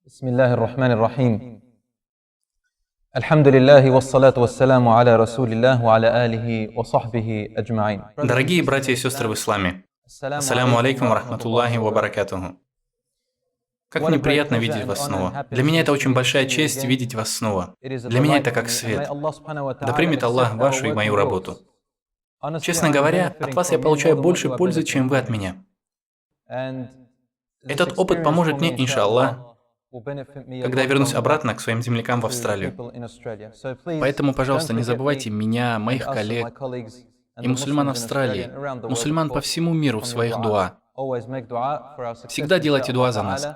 بسم الله الرحمن الرحيم الحمد لله والصلاة والسلام على رسول الله وعلى آله وصحبه أجمعين. Дорогие братья и сестры в исламе, ассаляму алейкум ва рахматуллахи ва баракатуху. Как мне приятно видеть вас снова. Для меня это очень большая честь видеть вас снова. Для меня это как свет. Да примет Аллах вашу и мою работу. Честно говоря, от вас я получаю больше пользы, чем вы от меня. Этот опыт поможет мне, иншаллах, когда я вернусь обратно к своим землякам в Австралию. Поэтому, пожалуйста, не забывайте меня, моих коллег и мусульман Австралии, мусульман по всему миру в своих дуа. Всегда делайте дуа за нас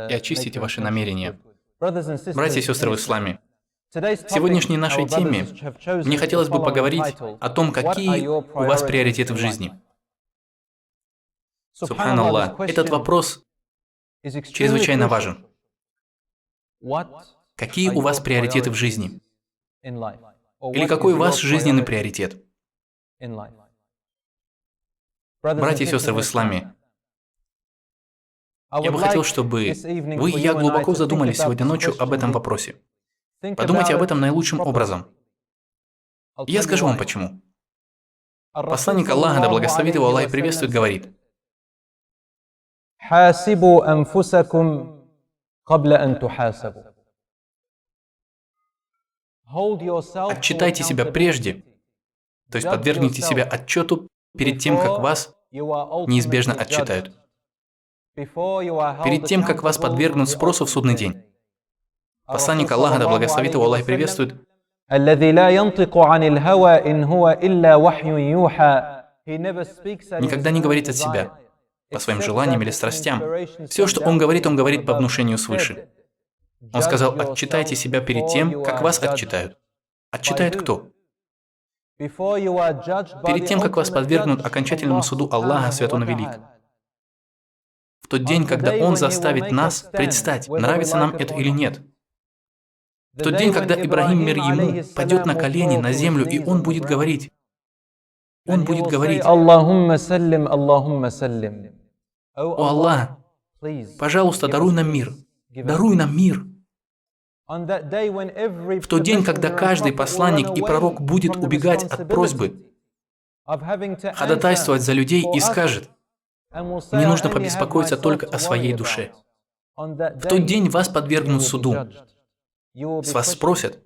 и очистите ваши намерения. Братья и сестры в исламе, в сегодняшней нашей теме мне хотелось бы поговорить о том, какие у вас приоритеты в жизни. Субханаллах, этот вопрос чрезвычайно важен. Какие у вас приоритеты в жизни? Или какой ваш жизненный приоритет? Братья и сестры в исламе, я бы хотел, чтобы вы и я глубоко задумались сегодня ночью об этом вопросе. Подумайте об этом наилучшим образом. И я скажу вам почему. Посланник Аллаха, да благословит его Аллах и приветствует, говорит: حاسبوا أنفسكم قبل أن تحاسبوا. Отчитайте себя прежде, то есть подвергните себя отчету перед тем, как вас неизбежно отчитают. Перед тем, как вас подвергнут спросу в судный день. Посланник Аллаха, да благословит его Аллах и приветствует, никогда не говорит от себя, по своим желаниям или страстям. Все, что он говорит по внушению свыше. Он сказал: отчитайте себя перед тем, как вас отчитают. Отчитает кто? Перед тем, как вас подвергнут окончательному суду Аллаха, Свят Он Велик. В тот день, когда Он заставит нас предстать, нравится нам это или нет. В тот день, когда Ибрагим, мир ему, падет на колени на землю, и он будет говорить. Он будет говорить: Аллахумма саллим, Аллахумма саллим. О Аллах, пожалуйста, даруй нам мир. Даруй нам мир. В тот день, когда каждый посланник и пророк будет убегать от просьбы, ходатайствовать за людей и скажет: мне нужно побеспокоиться только о своей душе. В тот день вас подвергнут суду. С вас спросят.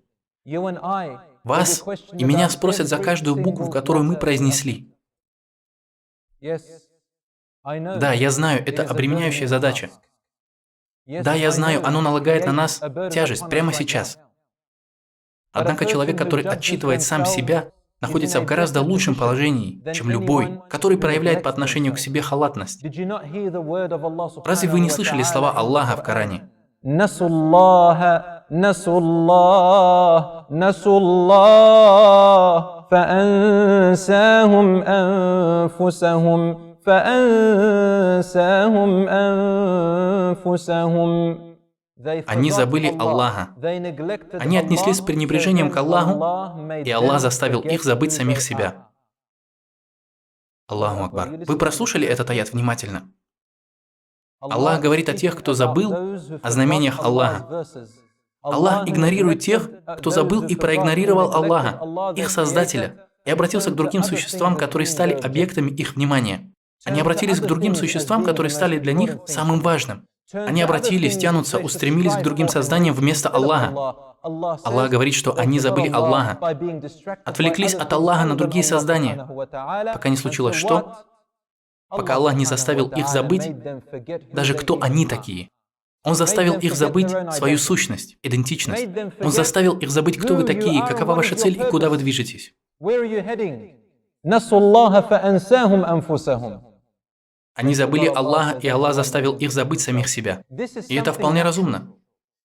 Вас и меня спросят за каждую букву, которую мы произнесли. Да, я знаю, это обременяющая задача. Да, я знаю, оно налагает на нас тяжесть прямо сейчас. Однако человек, который отчитывает сам себя, находится в гораздо лучшем положении, чем любой, который проявляет по отношению к себе халатность. Разве вы не слышали слова Аллаха в Коране? Они забыли Аллаха. Они отнеслись с пренебрежением к Аллаху, и Аллах заставил их забыть самих себя. Аллаху Акбар. Вы прослушали этот аят внимательно? Аллах говорит о тех, кто забыл о знамениях Аллаха. Аллах игнорирует тех, кто забыл и проигнорировал Аллаха, их Создателя, и обратился к другим существам, которые стали объектами их внимания. Они обратились к другим существам, которые стали для них самым важным. Они обратились, тянутся, устремились к другим созданиям вместо Аллаха. Аллах говорит, что они забыли Аллаха, отвлеклись от Аллаха на другие создания, пока не случилось что? Пока Аллах не заставил их забыть, даже кто они такие. Он заставил их забыть свою сущность, идентичность. Он заставил их забыть, кто вы такие, какова ваша цель и куда вы движетесь. Они забыли Аллаха, и Аллах заставил их забыть самих себя. И это вполне разумно.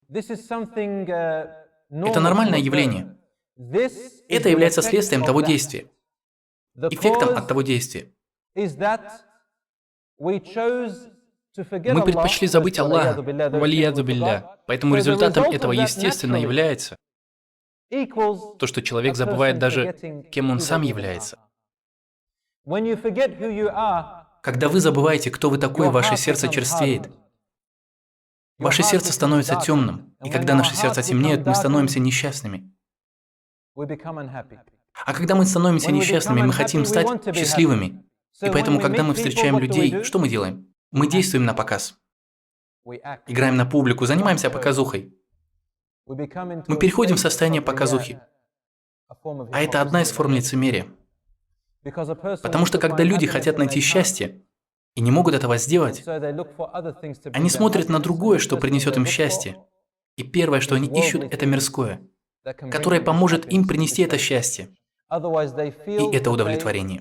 Это нормальное явление. Это является следствием того действия, эффектом от того действия. Мы предпочли забыть Аллаха, валияду билля. Поэтому результатом этого, естественно, является то, что человек забывает даже, кем он сам является. Когда вы забываете, кто вы такой, ваше сердце черствеет. Ваше сердце становится темным, и когда наши сердца темнеют, мы становимся несчастными. А когда мы становимся несчастными, мы хотим стать счастливыми. И поэтому, когда мы встречаем людей, что мы делаем? Мы действуем на показ. Играем на публику, занимаемся показухой. Мы переходим в состояние показухи. А это одна из форм лицемерия. Потому что когда люди хотят найти счастье и не могут этого сделать, они смотрят на другое, что принесет им счастье. И первое, что они ищут, это мирское, которое поможет им принести это счастье. И это удовлетворение.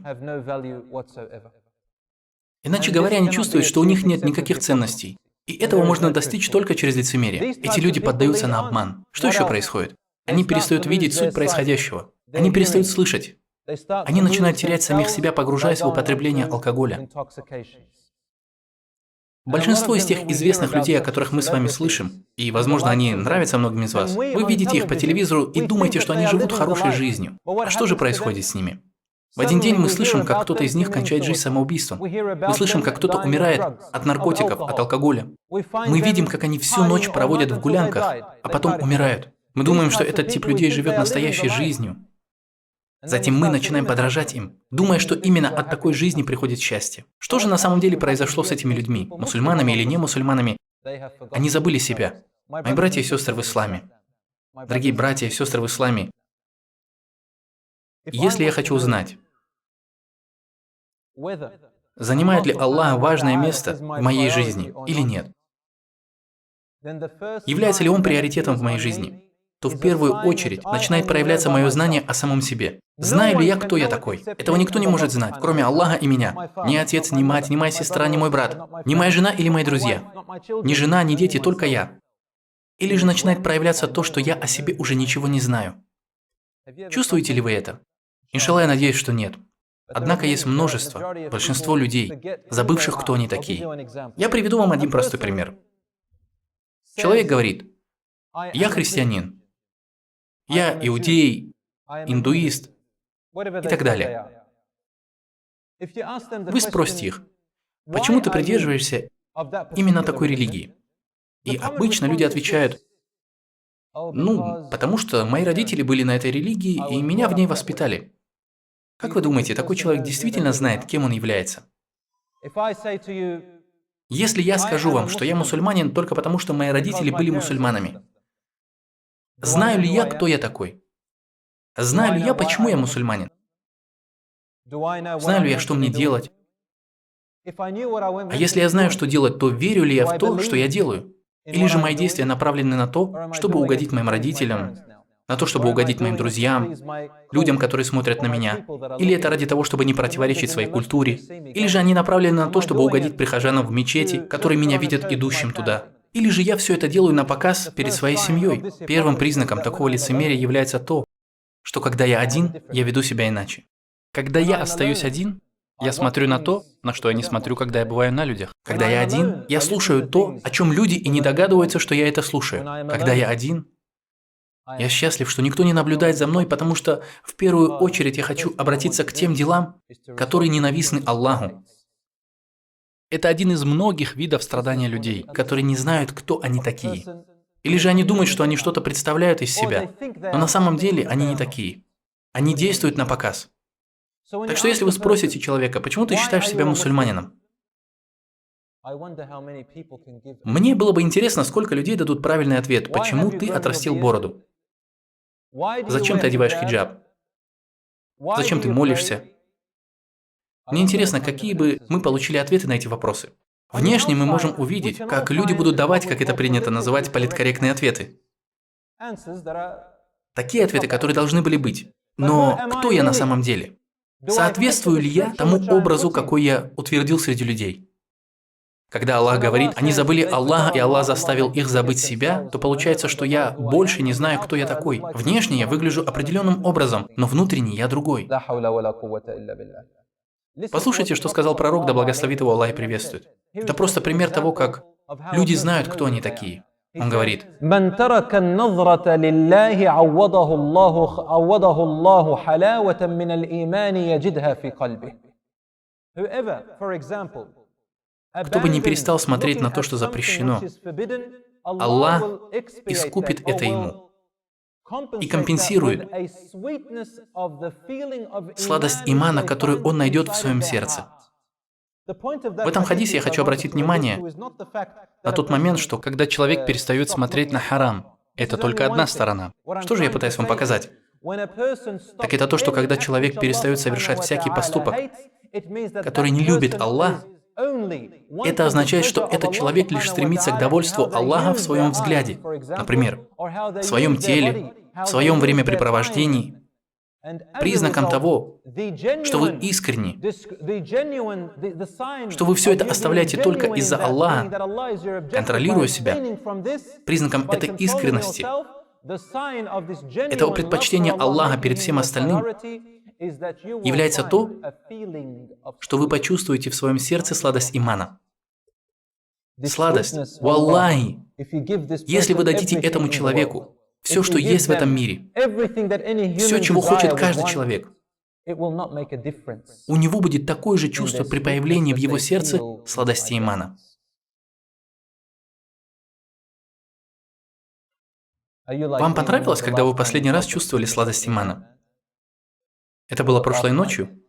Иначе говоря, они чувствуют, что у них нет никаких ценностей. И этого можно достичь только через лицемерие. Эти люди поддаются на обман. Что еще происходит? Они перестают видеть суть происходящего. Они перестают слышать. Они начинают терять самих себя, погружаясь в употребление алкоголя. Большинство из тех известных людей, о которых мы с вами слышим, и, возможно, они нравятся многим из вас, вы видите их по телевизору и думаете, что они живут хорошей жизнью. А что же происходит с ними? В один день мы слышим, как кто-то из них кончает жизнь самоубийством. Мы слышим, как кто-то умирает от наркотиков, от алкоголя. Мы видим, как они всю ночь проводят в гулянках, а потом умирают. Мы думаем, что этот тип людей живет настоящей жизнью. Затем мы начинаем подражать им, думая, что именно от такой жизни приходит счастье. Что же на самом деле произошло с этими людьми, мусульманами или не мусульманами? Они забыли себя. Мои братья и сестры в исламе. Дорогие братья и сестры в исламе, если я хочу узнать, занимает ли Аллах важное место в моей жизни или нет, является ли Он приоритетом в моей жизни, то в первую очередь начинает проявляться мое знание о самом себе. Знаю ли я, кто я такой? Этого никто не может знать, кроме Аллаха и меня. Ни отец, ни мать, ни моя сестра, ни мой брат, ни моя жена или мои друзья. Ни жена, ни дети, только я. Или же начинает проявляться то, что я о себе уже ничего не знаю. Чувствуете ли вы это? Иншаллах, я надеюсь, что нет. Однако есть множество, большинство людей, забывших, кто они такие. Я приведу вам один простой пример. Человек говорит: «Я христианин, я иудей, индуист» и так далее. Вы спросите их: «Почему ты придерживаешься именно такой религии?» И обычно люди отвечают: «Ну, потому что мои родители были на этой религии, и меня в ней воспитали». Как вы думаете, такой человек действительно знает, кем он является? Если я скажу вам, что я мусульманин только потому, что мои родители были мусульманами, знаю ли я, кто я такой? Знаю ли я, почему я мусульманин? Знаю ли я, что мне делать? А если я знаю, что делать, то верю ли я в то, что я делаю? Или же мои действия направлены на то, чтобы угодить моим родителям, на то, чтобы угодить моим друзьям, людям, которые смотрят на меня? Или это ради того, чтобы не противоречить своей культуре? Или же они направлены на то, чтобы угодить прихожанам в мечети, которые меня видят идущим туда? Или же я все это делаю на показ перед своей семьей? Первым признаком такого лицемерия является то, что когда я один, я веду себя иначе. Когда я остаюсь один, я смотрю на то, на что я не смотрю, когда я бываю на людях. Когда я один, я слушаю то, о чем люди и не догадываются, что я это слушаю. Когда я один, я счастлив, что никто не наблюдает за мной, потому что в первую очередь я хочу обратиться к тем делам, которые ненавистны Аллаху. Это один из многих видов страдания людей, которые не знают, кто они такие. Или же они думают, что они что-то представляют из себя, но на самом деле они не такие. Они действуют на показ. Так что если вы спросите человека: «Почему ты считаешь себя мусульманином?» Мне было бы интересно, сколько людей дадут правильный ответ: «Почему ты отрастил бороду? Зачем ты одеваешь хиджаб? Зачем ты молишься?» Мне интересно, какие бы мы получили ответы на эти вопросы. Внешне мы можем увидеть, как люди будут давать, как это принято называть, политкорректные ответы. Такие ответы, которые должны были быть. Но кто я на самом деле? Соответствую ли я тому образу, какой я утвердил среди людей? Когда Аллах говорит: «Они забыли Аллаха, и Аллах заставил их забыть себя», то получается, что я больше не знаю, кто я такой. Внешне я выгляжу определенным образом, но внутренне я другой. Послушайте, что сказал пророк, да благословит его Аллах и приветствует. Это просто пример того, как люди знают, кто они такие. Он говорит: من ترك النظرة لله عوضه الله حلاوة من الإيمان يجدها في قلبه. кто бы не перестал смотреть на то, что запрещено, Аллах искупит это ему и компенсирует сладость имана, которую он найдет в своем сердце. В этом хадисе я хочу обратить внимание на тот момент, что когда человек перестает смотреть на харам, это только одна сторона. Что же я пытаюсь вам показать? Так это то, что когда человек перестает совершать всякий поступок, который не любит Аллах, это означает, что этот человек лишь стремится к довольству Аллаха в своем взгляде, например, в своем теле, в своем времяпрепровождении. Признаком того, что вы искренни, что вы все это оставляете только из-за Аллаха, контролируя себя, признаком этой искренности, этого предпочтения Аллаха перед всем остальным, является то, что вы почувствуете в своем сердце сладость имана. Сладость, валлахи, если вы дадите этому человеку все, что есть в этом мире, все, чего хочет каждый человек, у него будет такое же чувство при появлении в его сердце сладости имана. Вам понравилось, когда вы последний раз чувствовали сладость имана? Это было прошлой ночью?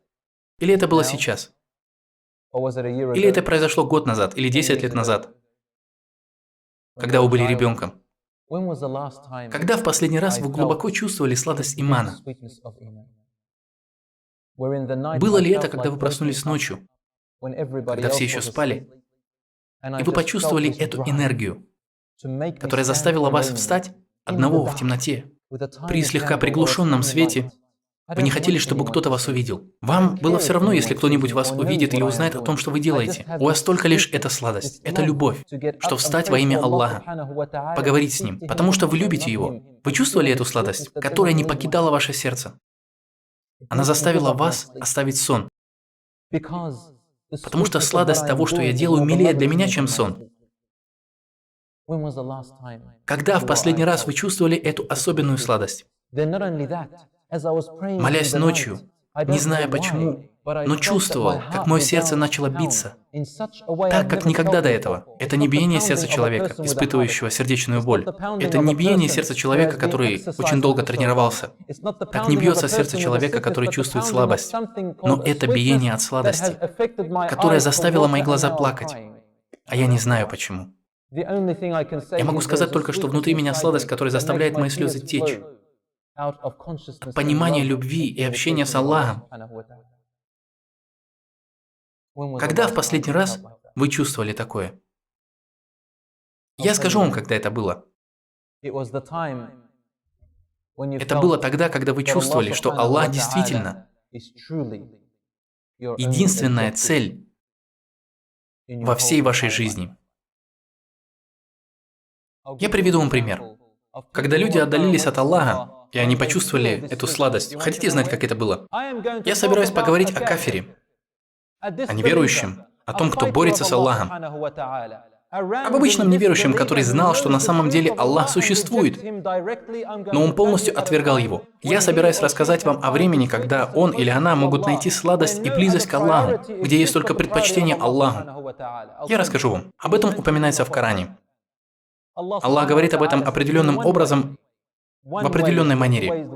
Или это было сейчас? Или это произошло год назад, или 10 лет назад, когда вы были ребенком? Когда в последний раз вы глубоко чувствовали сладость имана? Было ли это, когда вы проснулись ночью, когда все еще спали, и вы почувствовали эту энергию, которая заставила вас встать одного в темноте, при слегка приглушенном свете? Вы не хотели, чтобы кто-то вас увидел. Вам было все равно, если кто-нибудь вас увидит или узнает о том, что вы делаете. У вас только лишь эта сладость, это любовь, что встать во имя Аллаха, поговорить с Ним, потому что вы любите Его. Вы чувствовали эту сладость, которая не покидала ваше сердце? Она заставила вас оставить сон. Потому что сладость того, что я делаю, милее для меня, чем сон. Когда в последний раз вы чувствовали эту особенную сладость? Молясь ночью, не зная почему, но чувствовал, как мое сердце начало биться, так, как никогда до этого. Это не биение сердца человека, испытывающего сердечную боль. Это не биение сердца человека, который очень долго тренировался. Так не бьется сердце человека, который чувствует слабость. Но это биение от сладости, которое заставило мои глаза плакать, а я не знаю почему. Я могу сказать только, что внутри меня сладость, которая заставляет мои слезы течь. От понимания любви и общения с Аллахом. Когда в последний раз вы чувствовали такое? Я скажу вам, когда это было. Это было тогда, когда вы чувствовали, что Аллах действительно единственная цель во всей вашей жизни. Я приведу вам пример. Когда люди отдалились от Аллаха, и они почувствовали эту сладость. Хотите знать, как это было? Я собираюсь поговорить о кафире, о неверующем, о том, кто борется с Аллахом. Об обычном неверующем, который знал, что на самом деле Аллах существует, но он полностью отвергал его. Я собираюсь рассказать вам о времени, когда он или она могут найти сладость и близость к Аллаху, где есть только предпочтение Аллаху. Я расскажу вам. Об этом упоминается в Коране. Аллах говорит об этом определенным образом, в определенной манере,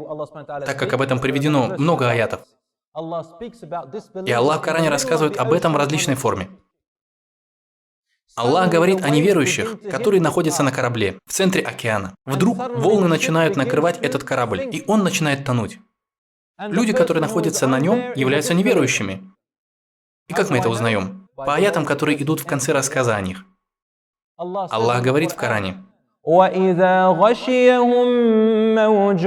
так как об этом приведено много аятов. И Аллах в Коране рассказывает об этом в различной форме. Аллах говорит о неверующих, которые находятся на корабле, в центре океана. Вдруг волны начинают накрывать этот корабль, и он начинает тонуть. Люди, которые находятся на нем, являются неверующими. И как мы это узнаем? По аятам, которые идут в конце рассказа о них. Аллах говорит в Коране: وَإِذَا غَشِيَهُم مَّوْجٌ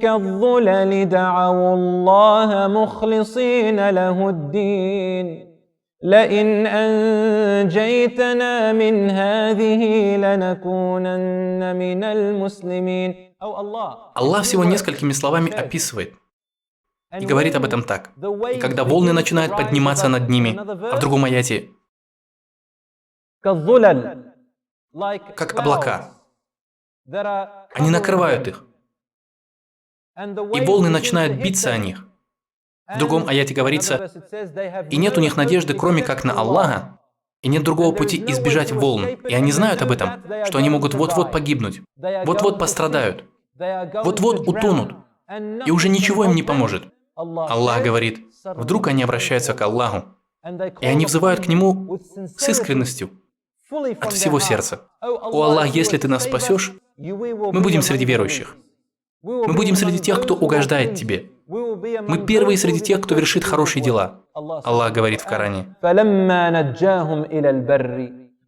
كَالظُّلَلِ دَعَوُا اللَّهَ مُخْلِصِينَ لَهُ الدِّينَ لَئِنْ أَنجَيْتَنَا مِنْ هَٰذِهِ لَنَكُونَنَّ مِنَ الْمُسْلِمِينَ. Аллах всего несколькими словами описывает и говорит об этом так. И когда волны начинают подниматься над ними, а в другом аяте, как облака. Они накрывают их. И волны начинают биться о них. В другом аяте говорится: и нет у них надежды, кроме как на Аллаха, И нет другого пути избежать волн. И они знают об этом, что они могут вот-вот погибнуть, вот-вот пострадают, вот-вот утонут, и уже ничего им не поможет. Аллах говорит, вдруг они обращаются к Аллаху, и они взывают к Нему с искренностью, от всего сердца. «О Аллах, если Ты нас спасешь, мы будем среди верующих. Мы будем среди тех, кто угождает Тебе. Мы первые среди тех, кто вершит хорошие дела». Аллах говорит в Коране.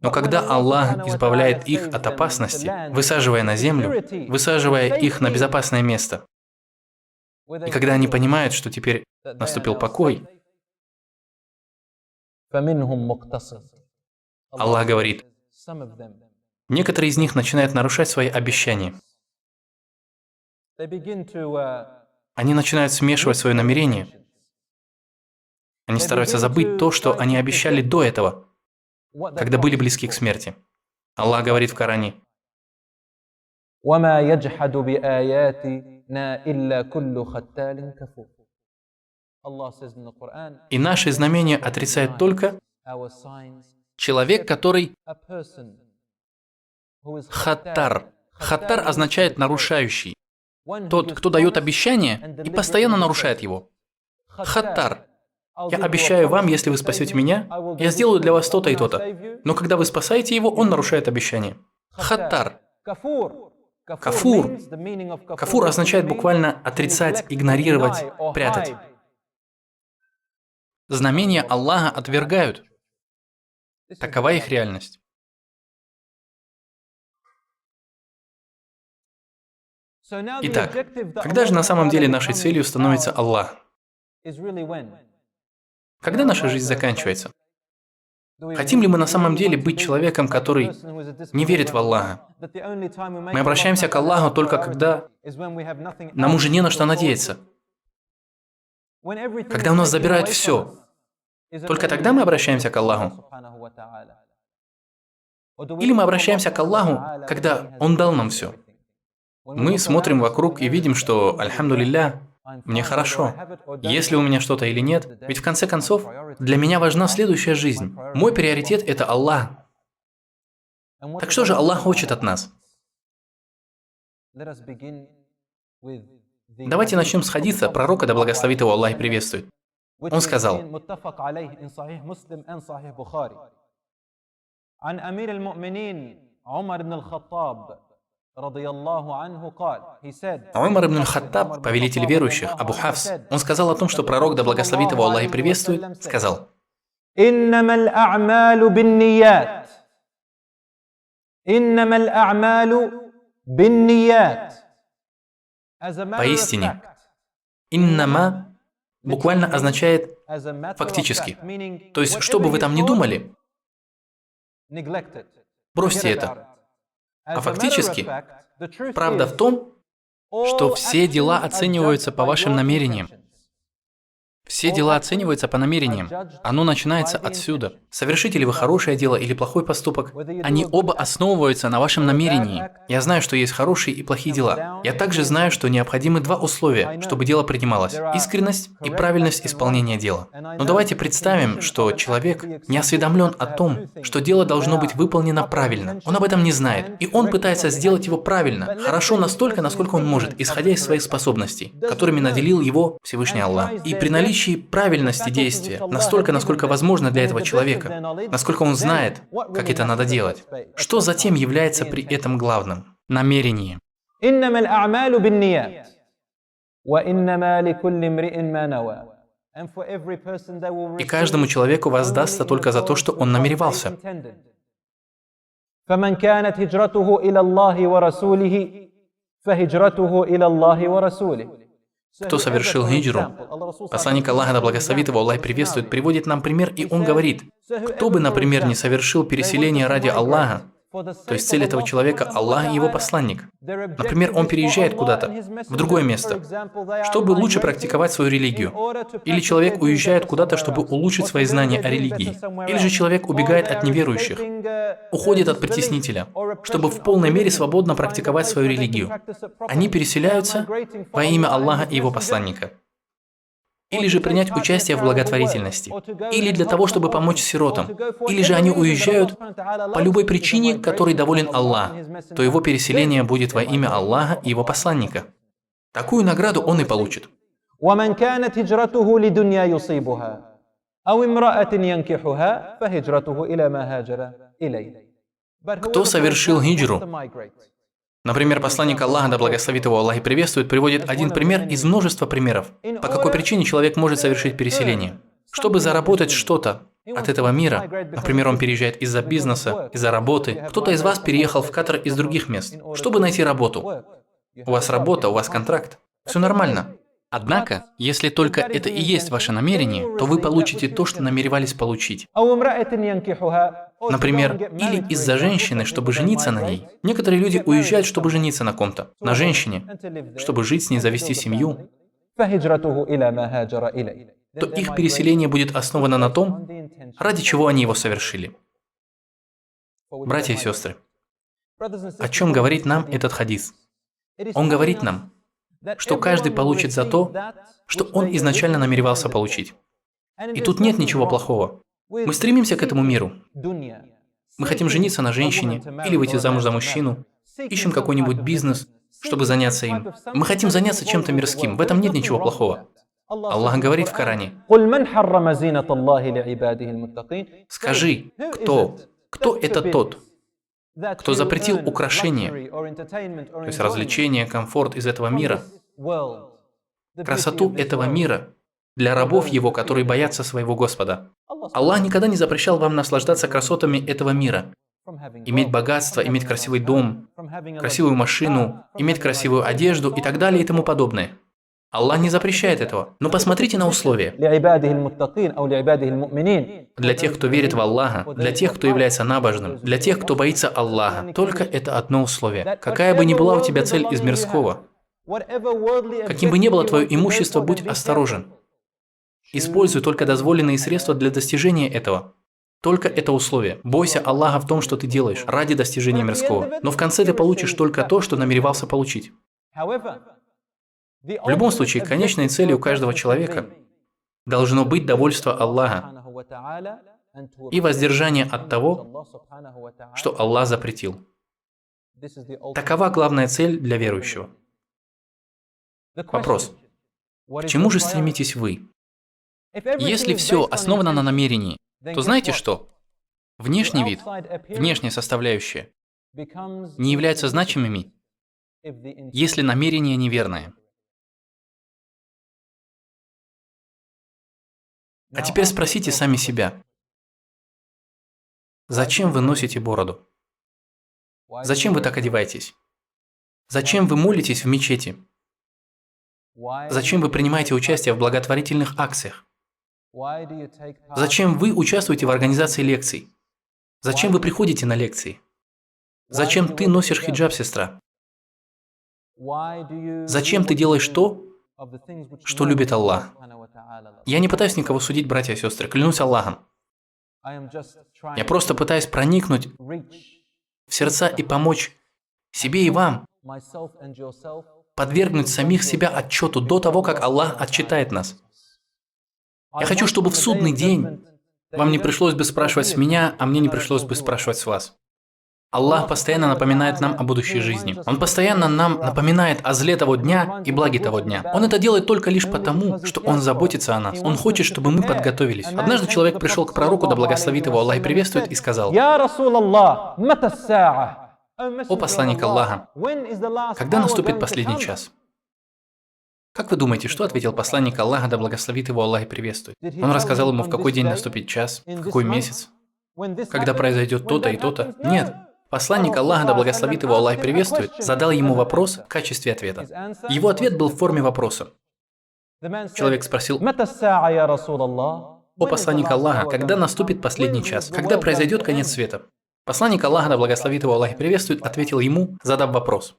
Но когда Аллах избавляет их от опасности, высаживая на землю, высаживая их на безопасное место, и когда они понимают, что теперь наступил покой, Аллах говорит, некоторые из них начинают нарушать свои обещания. Они начинают смешивать свое намерение. Они стараются забыть то, что они обещали до этого, когда были близки к смерти. Аллах говорит в Коране, «И наши знамения отрицает только человек, который хаттар». Хаттар означает «нарушающий». Тот, кто дает обещание и постоянно нарушает его. Хаттар. Я обещаю вам, если вы спасете меня, я сделаю для вас то-то и то-то. Но когда вы спасаете его, он нарушает обещание. Хаттар. Кафур. Кафур означает буквально отрицать, игнорировать, прятать. Знамения Аллаха отвергают. Такова их реальность. Итак, когда же на самом деле нашей целью становится Аллах? Когда наша жизнь заканчивается? Хотим ли мы на самом деле быть человеком, который не верит в Аллаха? Мы обращаемся к Аллаху только когда нам уже не на что надеяться. Когда у нас забирают все. Только тогда мы обращаемся к Аллаху? Или мы обращаемся к Аллаху, когда Он дал нам все? Мы смотрим вокруг и видим, что, альхамдулилля, мне хорошо. Есть ли у меня что-то или нет? Ведь в конце концов, для меня важна следующая жизнь. Мой приоритет – это Аллах. Так что же Аллах хочет от нас? Давайте начнем с хадиса пророка, да благословит его Аллах и приветствует. Он сказал, Умар ибн аль-Хаттаб, повелитель верующих, Абу Хафс, он сказал о том, что пророк, да благословит его Аллах и приветствует, сказал, поистине, иннама буквально означает фактически. То есть, что бы вы там ни думали, бросьте это. А фактически, правда в том, что все дела оцениваются по вашим намерениям. Все дела оцениваются по намерениям. Оно начинается отсюда. Совершите ли вы хорошее дело или плохой поступок, они оба основываются на вашем намерении. Я знаю, что есть хорошие и плохие дела. Я также знаю, что необходимы два условия, чтобы дело принималось. Искренность и правильность исполнения дела. Но давайте представим, что человек не осведомлен о том, что дело должно быть выполнено правильно. Он об этом не знает. И он пытается сделать его правильно, хорошо настолько, насколько он может, исходя из своих способностей, которыми наделил его Всевышний Аллах. И при наличии правильности действия, настолько, насколько возможно для этого человека, насколько он знает, как это надо делать. Что затем является при этом главным? Намерение. И каждому человеку воздастся только за то, что он намеревался. Кто совершил хиджру, посланник Аллаха, да благословит его Аллах и приветствует, приводит нам пример, и он говорит, кто бы, например, не совершил переселение ради Аллаха, то есть цель этого человека – Аллах и его посланник. Например, он переезжает куда-то, в другое место, чтобы лучше практиковать свою религию. Или человек уезжает куда-то, чтобы улучшить свои знания о религии. Или же человек убегает от неверующих, уходит от притеснителя, чтобы в полной мере свободно практиковать свою религию. Они переселяются во имя Аллаха и его посланника. или же принять участие в благотворительности, или для того, чтобы помочь сиротам, или же они уезжают по любой причине, которой доволен Аллах, то его переселение будет во имя Аллаха и его посланника. Такую награду он и получит. ومن كانت هجرته لدنيا يصيبها أو امرأة ينكحها فهجرته إلى ما هاجر إليه. Кто совершил хиджру? Например, посланник Аллаха, да благословит его Аллах и приветствует, приводит один пример из множества примеров. По какой причине человек может совершить переселение? Чтобы заработать что-то от этого мира, например, он переезжает из-за бизнеса, из-за работы, кто-то из вас переехал в Катар из других мест, чтобы найти работу. У вас работа, у вас контракт, все нормально. Однако, если только это и есть ваше намерение, то вы получите то, что намеревались получить. Например, или из-за женщины, чтобы жениться на ней. Некоторые люди уезжают, чтобы жениться на ком-то, на женщине, чтобы жить с ней, завести семью. То их переселение будет основано на том, ради чего они его совершили. Братья и сестры, о чем говорит нам этот хадис? Он говорит нам, что каждый получит за то, что он изначально намеревался получить. И тут нет ничего плохого. Мы стремимся к этому миру. Мы хотим жениться на женщине или выйти замуж за мужчину. Ищем какой-нибудь бизнес, чтобы заняться им. Мы хотим заняться чем-то мирским. В этом нет ничего плохого. Аллах говорит в Коране: «Скажи, кто это тот, кто запретил украшения, то есть развлечения, комфорт из этого мира, красоту этого мира для рабов его, которые боятся своего Господа». Аллах никогда не запрещал вам наслаждаться красотами этого мира, иметь богатство, иметь красивый дом, красивую машину, иметь красивую одежду и так далее и тому подобное. Аллах не запрещает этого. Но посмотрите на условия. Для тех, кто верит в Аллаха, для тех, кто является набожным, для тех, кто боится Аллаха, только это одно условие. Какая бы ни была у тебя цель из мирского, каким бы ни было твое имущество, будь осторожен. Используй только дозволенные средства для достижения этого. Только это условие. Бойся Аллаха в том, что ты делаешь, ради достижения мирского. Но в конце ты получишь только то, что намеревался получить. В любом случае, конечной целью каждого человека должно быть довольство Аллаха и воздержание от того, что Аллах запретил. Такова главная цель для верующего. Вопрос. К чему же стремитесь вы? Если все основано на намерении, то знаете что? Внешний вид, внешняя составляющая не являются значимыми, если намерение неверное. А теперь спросите сами себя, зачем вы носите бороду? Зачем вы так одеваетесь? Зачем вы молитесь в мечети? Зачем вы принимаете участие в благотворительных акциях? Зачем вы участвуете в организации лекций? Зачем вы приходите на лекции? Зачем ты носишь хиджаб, сестра? Зачем ты делаешь то, что любит Аллах? Я не пытаюсь никого судить, братья и сестры, клянусь Аллахом. Я просто пытаюсь проникнуть в сердца и помочь себе и вам, подвергнуть самих себя отчету до того, как Аллах отчитает нас. Я хочу, чтобы в судный день вам не пришлось бы спрашивать с меня, а мне не пришлось бы спрашивать с вас. Аллах постоянно напоминает нам о будущей жизни. Он постоянно нам напоминает о зле того дня и благе того дня. Он это делает только лишь потому, что Он заботится о нас. Он хочет, чтобы мы подготовились. Однажды человек пришел к пророку, да благословит его Аллах и приветствует, и сказал: «О посланник Аллаха, когда наступит последний час?» Как вы думаете, что ответил посланник Аллаха, да благословит его Аллах и приветствует? Он рассказал ему, в какой день наступит час, в какой месяц, когда произойдет то-то и то-то? Нет. Посланник Аллаха, да благословит его Аллах и приветствует, задал ему вопрос в качестве ответа. Его ответ был в форме вопроса. Человек спросил: «О посланник Аллаха, когда наступит последний час? Когда произойдет конец света?» Посланник Аллаха, да благословит его Аллах и приветствует, ответил ему, задав вопрос.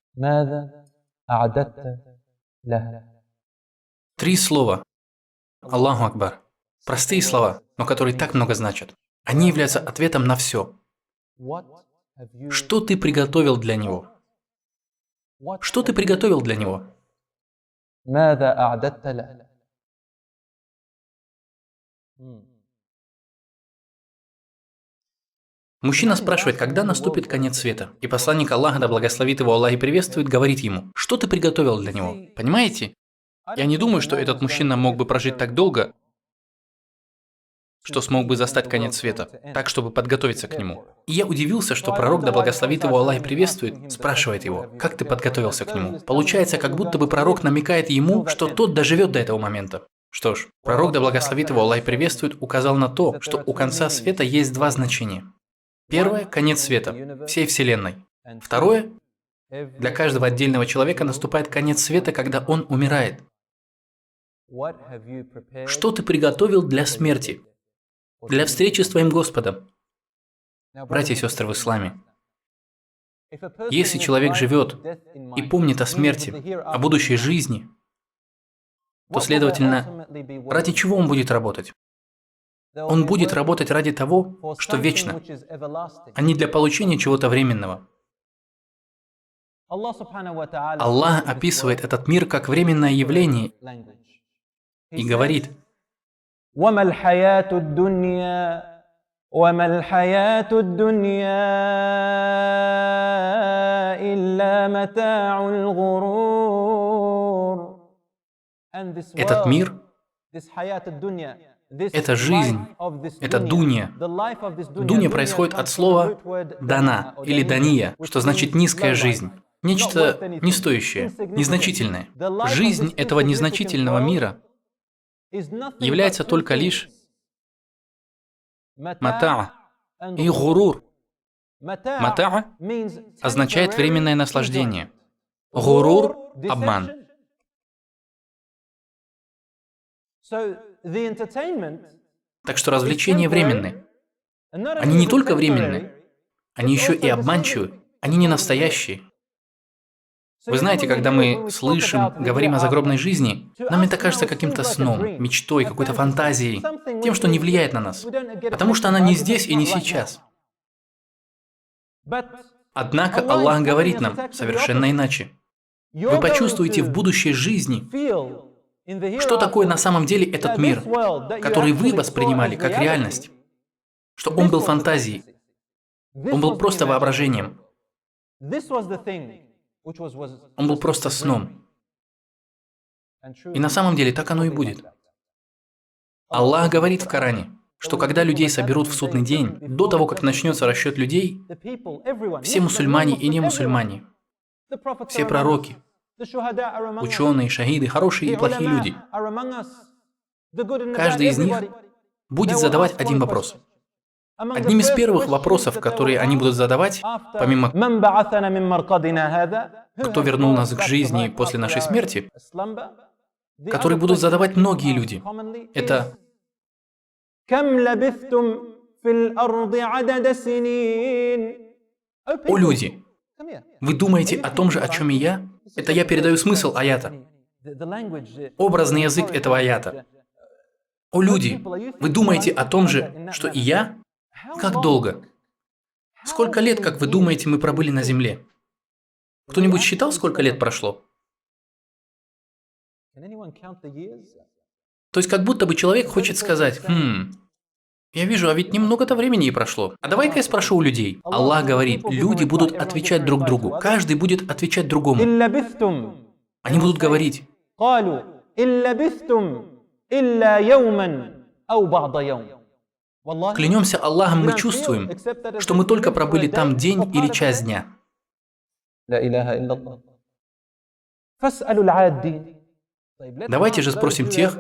3 слова. Аллаху Акбар. Простые слова, но которые так много значат. Они являются ответом на все. Что ты приготовил для него? Что ты приготовил для него? Мужчина спрашивает, когда наступит конец света. И посланник Аллаха, да благословит его Аллах и приветствует, говорит ему, что ты приготовил для него. Понимаете? Я не думаю, что этот мужчина мог бы прожить так долго, что смог бы застать конец света, так, чтобы подготовиться к нему. И я удивился, что пророк, да благословит его Аллах и приветствует, спрашивает его, как ты подготовился к нему. Получается, как будто бы пророк намекает ему, что тот доживет до этого момента. Что ж, пророк, да благословит его Аллах и приветствует, указал на то, что у конца света есть два значения. Первое – конец света, всей Вселенной. Второе – для каждого отдельного человека наступает конец света, когда он умирает. Что ты приготовил для смерти? Для встречи с твоим Господом? Братья и сестры в исламе, если человек живет и помнит о смерти, о будущей жизни, то, следовательно, ради чего он будет работать? Он будет работать ради того, что вечно, а не для получения чего-то временного. Аллах описывает этот мир как временное явление и говорит: وما الحياة الدنيا إلا متاع الغرور. Этот мир, эта жизнь, это дунья. Дунья происходит от слова «дана» или «дания», что значит «низкая жизнь». Нечто нестоящее, незначительное. Жизнь этого незначительного мира является только лишь матаа и гурур. Матаа означает временное наслаждение. Гурур – обман. Так что развлечения временные. Они не только временные, они еще и обманчивы, они не настоящие. Вы знаете, когда мы слышим, говорим о загробной жизни, нам это кажется каким-то сном, мечтой, какой-то фантазией, тем, что не влияет на нас, потому что она не здесь и не сейчас. Однако Аллах говорит нам совершенно иначе. Вы почувствуете в будущей жизни, что такое на самом деле этот мир, который вы воспринимали как реальность, что он был фантазией, он был просто воображением. Он был просто сном. И на самом деле так оно и будет. Аллах говорит в Коране, что когда людей соберут в судный день, до того, как начнется расчет людей, все мусульмане и не мусульмане, все пророки, ученые, шахиды, хорошие и плохие люди, каждый из них будет задавать один вопрос. Одним из первых вопросов, которые они будут задавать, помимо «Кто вернул нас к жизни после нашей смерти?», которые будут задавать многие люди, это «О люди, вы думаете о том же, о чем и я?» Это я передаю смысл аята, образный язык этого аята. «О люди, вы думаете о том же, что и я?» Как долго? Сколько лет, как вы думаете, мы пробыли на Земле? Кто-нибудь считал, сколько лет прошло? То есть, как будто бы человек хочет сказать: я вижу, а ведь немного-то времени и прошло. А давай-ка я спрошу у людей. Аллах говорит, люди будут отвечать друг другу. Каждый будет отвечать другому. Они будут говорить: клянемся Аллахом, мы чувствуем, что мы только пробыли там день или час дня. Давайте же спросим тех,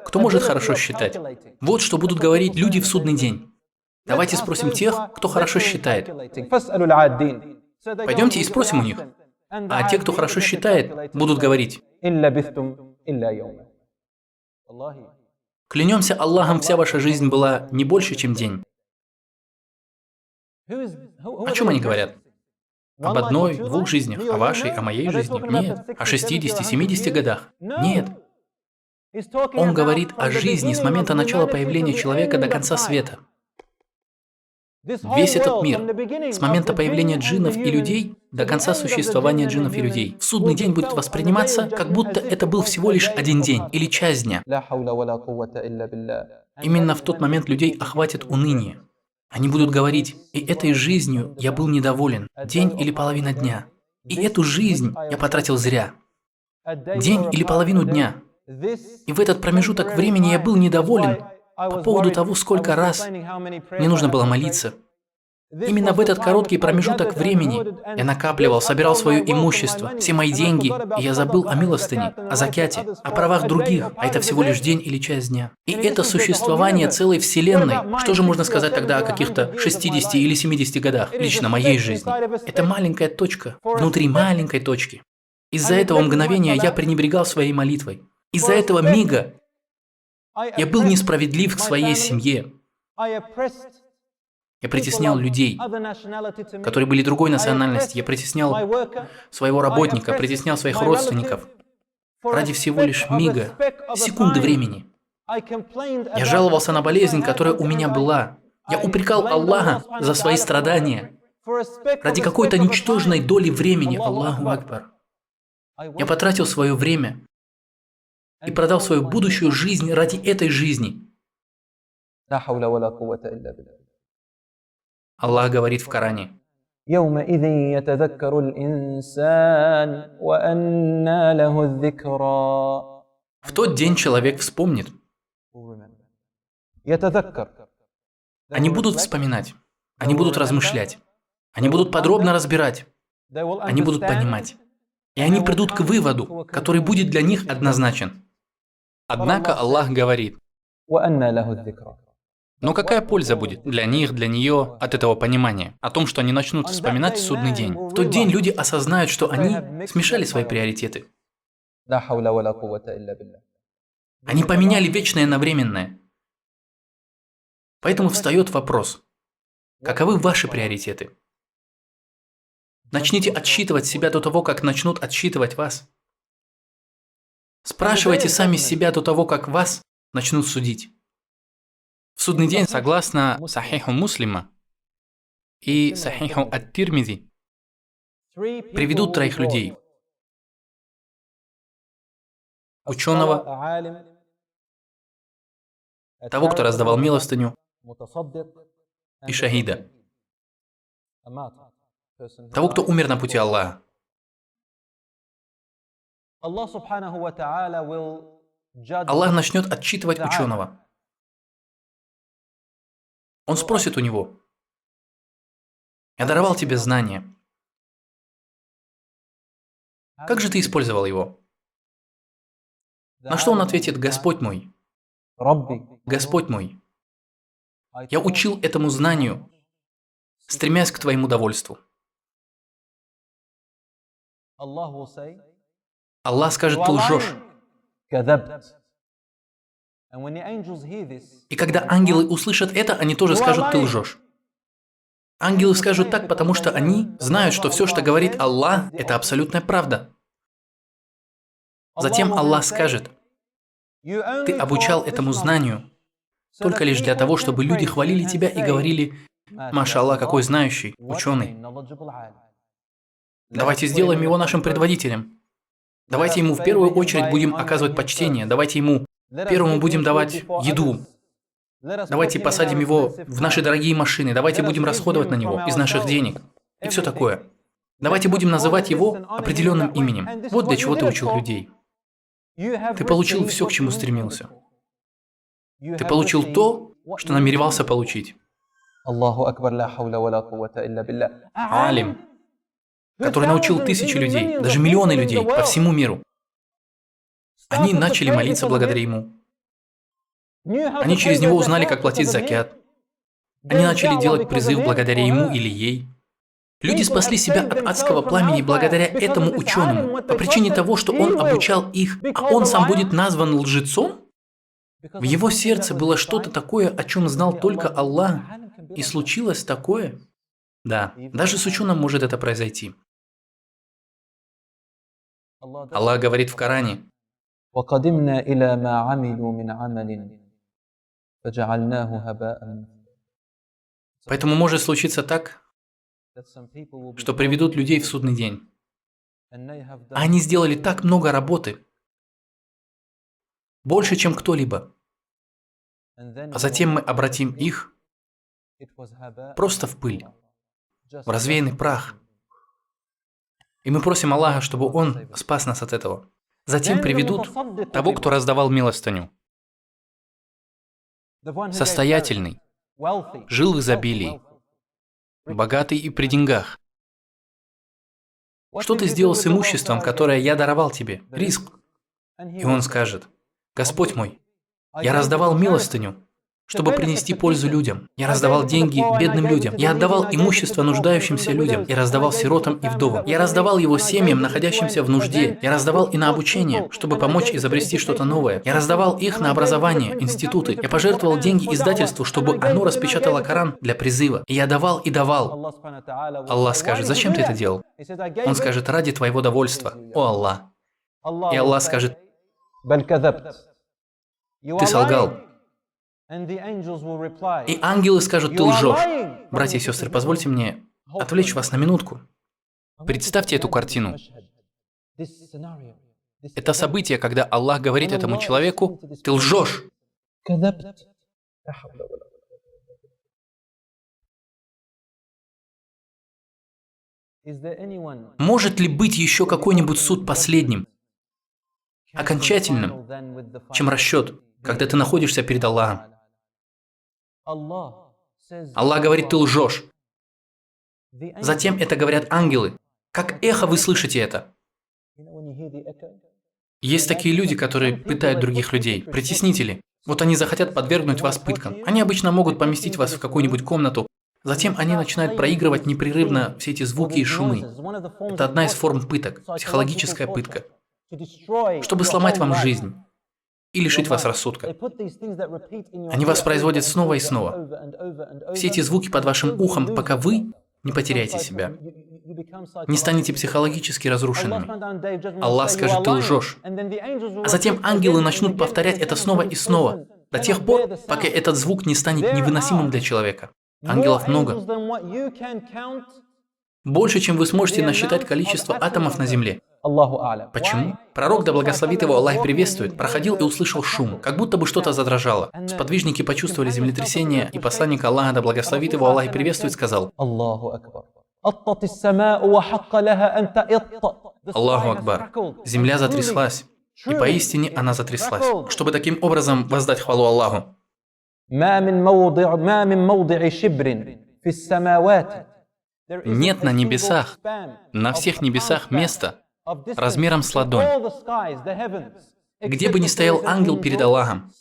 кто может хорошо считать. Вот что будут говорить люди в судный день. Давайте спросим тех, кто хорошо считает. Пойдемте и спросим у них. А те, кто хорошо считает, будут говорить: клянемся Аллахом, вся ваша жизнь была не больше, чем день. О чем они говорят? Об одной, двух жизнях, о вашей, о моей жизни? Нет. О 60-70 годах? Нет. Он говорит о жизни с момента начала появления человека до конца света. Весь этот мир, с момента появления джиннов и людей до конца существования джиннов и людей, в судный день будет восприниматься, как будто это был всего лишь один день или часть дня. Именно в тот момент людей охватит уныние. Они будут говорить: «И этой жизнью я был недоволен, день или половина дня. И эту жизнь я потратил зря. День или половину дня. И в этот промежуток времени я был недоволен по поводу того, сколько раз мне нужно было молиться. Именно в этот короткий промежуток времени я накапливал, собирал свое имущество, все мои деньги, и я забыл о милостыне, о закяте, о правах других, а это всего лишь день или часть дня. И это существование целой вселенной. Что же можно сказать тогда о каких-то 60 или 70 годах, лично моей жизни? Это маленькая точка, внутри маленькой точки. Из-за этого мгновения я пренебрегал своей молитвой. Из-за этого мига я был несправедлив к своей семье. Я притеснял людей, которые были другой национальности. Я притеснял своего работника, притеснял своих родственников. Ради всего лишь мига, секунды времени. Я жаловался на болезнь, которая у меня была. Я упрекал Аллаха за свои страдания. Ради какой-то ничтожной доли времени, Аллаху Акбар. Я потратил свое время и продал свою будущую жизнь ради этой жизни. Аллах говорит в Коране: يومئذ يتذكر الإنسان وأنى له الذكرى. в тот день человек вспомнит. يتذكر. Они будут вспоминать, они будут размышлять, они будут подробно разбирать, они будут понимать. И они придут к выводу, который будет для них однозначен. Однако Аллах говорит: وأنى له الذكرى. но какая польза будет для них, для нее от этого понимания? О том, что они начнут вспоминать в судный день. В тот день люди осознают, что они смешали свои приоритеты. لا حول ولا قوة إلا بالله. Они поменяли вечное на временное. Поэтому встает вопрос: каковы ваши приоритеты? Начните отсчитывать себя до того, как начнут отсчитывать вас. Спрашивайте сами себя до того, как вас начнут судить. В судный день, согласно Сахиху Муслима и Сахиху Ат-Тирмизи, приведут троих людей: ученого, того, кто раздавал милостыню, и шахида, того, кто умер на пути Аллаха. Аллах начнет отчитывать ученого. Он спросит у него: «Я даровал тебе знания. Как же ты использовал его?» На что он ответит: «Господь мой, Господь мой, я учил этому знанию, стремясь к твоему довольству». Аллах скажет: «Ты лжешь». И когда ангелы услышат это, они тоже скажут: «Ты лжешь». Ангелы скажут так, потому что они знают, что все, что говорит Аллах, это абсолютная правда. Затем Аллах скажет: «Ты обучал этому знанию только лишь для того, чтобы люди хвалили тебя и говорили: Маша Аллах, какой знающий, ученый. Давайте сделаем его нашим предводителем. Давайте ему в первую очередь будем оказывать почтение. Давайте ему первому будем давать еду. Давайте посадим его в наши дорогие машины. Давайте будем расходовать на него из наших денег. И все такое. Давайте будем называть его определенным именем. Вот для чего ты учил людей. Ты получил все, к чему стремился. Ты получил то, что намеревался получить. Алим, который научил тысячи людей, даже миллионы людей по всему миру. Они начали молиться благодаря ему. Они через него узнали, как платить закят. Они начали делать призыв благодаря ему или ей. Люди спасли себя от адского пламени благодаря этому ученому, по причине того, что он обучал их, а он сам будет назван лжецом? В его сердце было что-то такое, о чем знал только Аллах, и случилось такое? Да, даже с ученым может это произойти. Аллах говорит в Коране: وَقَدِمْنَا إِلَى مَا عَمِلُوا مِنْ عَمَلٍ فَجَعَلْنَاهُ هَبَاءً. Поэтому может случиться так, что приведут людей в судный день. А они сделали так много работы, больше, чем кто-либо. а затем мы обратим их просто в пыль, в развеянный прах. И мы просим Аллаха, чтобы Он спас нас от этого. Затем приведут того, кто раздавал милостыню. Состоятельный, жил в изобилии, богатый и при деньгах. Что ты сделал с имуществом, которое я даровал тебе? Ризк. И он скажет: Господь мой, я раздавал милостыню, чтобы принести пользу людям. Я раздавал деньги бедным людям. Я отдавал имущество нуждающимся людям. Я раздавал сиротам и вдовам. Я раздавал его семьям, находящимся в нужде. Я раздавал и на обучение, чтобы помочь изобрести что-то новое. Я раздавал их на образование, институты. Я пожертвовал деньги издательству, чтобы оно распечатало Коран для призыва. И я давал и давал. Аллах скажет: зачем ты это делал? Он скажет: ради твоего довольства, о Аллах. И Аллах скажет: ты солгал. И ангелы скажут: ты лжешь. Братья и сестры, позвольте мне отвлечь вас на минутку. Представьте эту картину. Это событие, когда Аллах говорит этому человеку: ты лжешь. Может ли быть еще какой-нибудь суд последним, окончательным, чем расчет, когда ты находишься перед Аллахом? Аллах говорит: ты лжешь. Затем это говорят ангелы. Как эхо вы слышите это. Есть такие люди, которые пытают других людей, притеснители. Вот они захотят подвергнуть вас пыткам. Они обычно могут поместить вас в какую-нибудь комнату. Затем они начинают проигрывать непрерывно все эти звуки и шумы. Это одна из форм пыток, психологическая пытка, чтобы сломать вам жизнь и лишить вас рассудка. Они воспроизводят снова и снова. Все эти звуки под вашим ухом, пока вы не потеряете себя, не станете психологически разрушенными. Аллах скажет: ты лжешь. А затем ангелы начнут повторять это снова и снова, до тех пор, пока этот звук не станет невыносимым для человека. Ангелов много. Больше, чем вы сможете насчитать количество атомов на Земле. Почему? Пророк, да благословит его Аллах приветствует, проходил и услышал шум, как будто бы что-то задрожало. Сподвижники почувствовали землетрясение, и посланник Аллаха, да благословит его Аллах приветствует, сказал: Аллаху Акбар. Земля затряслась, и поистине она затряслась, чтобы таким образом воздать хвалу Аллаху. Нет на небесах, на всех небесах места размером с ладонь, где бы ни стоял ангел перед Аллахом,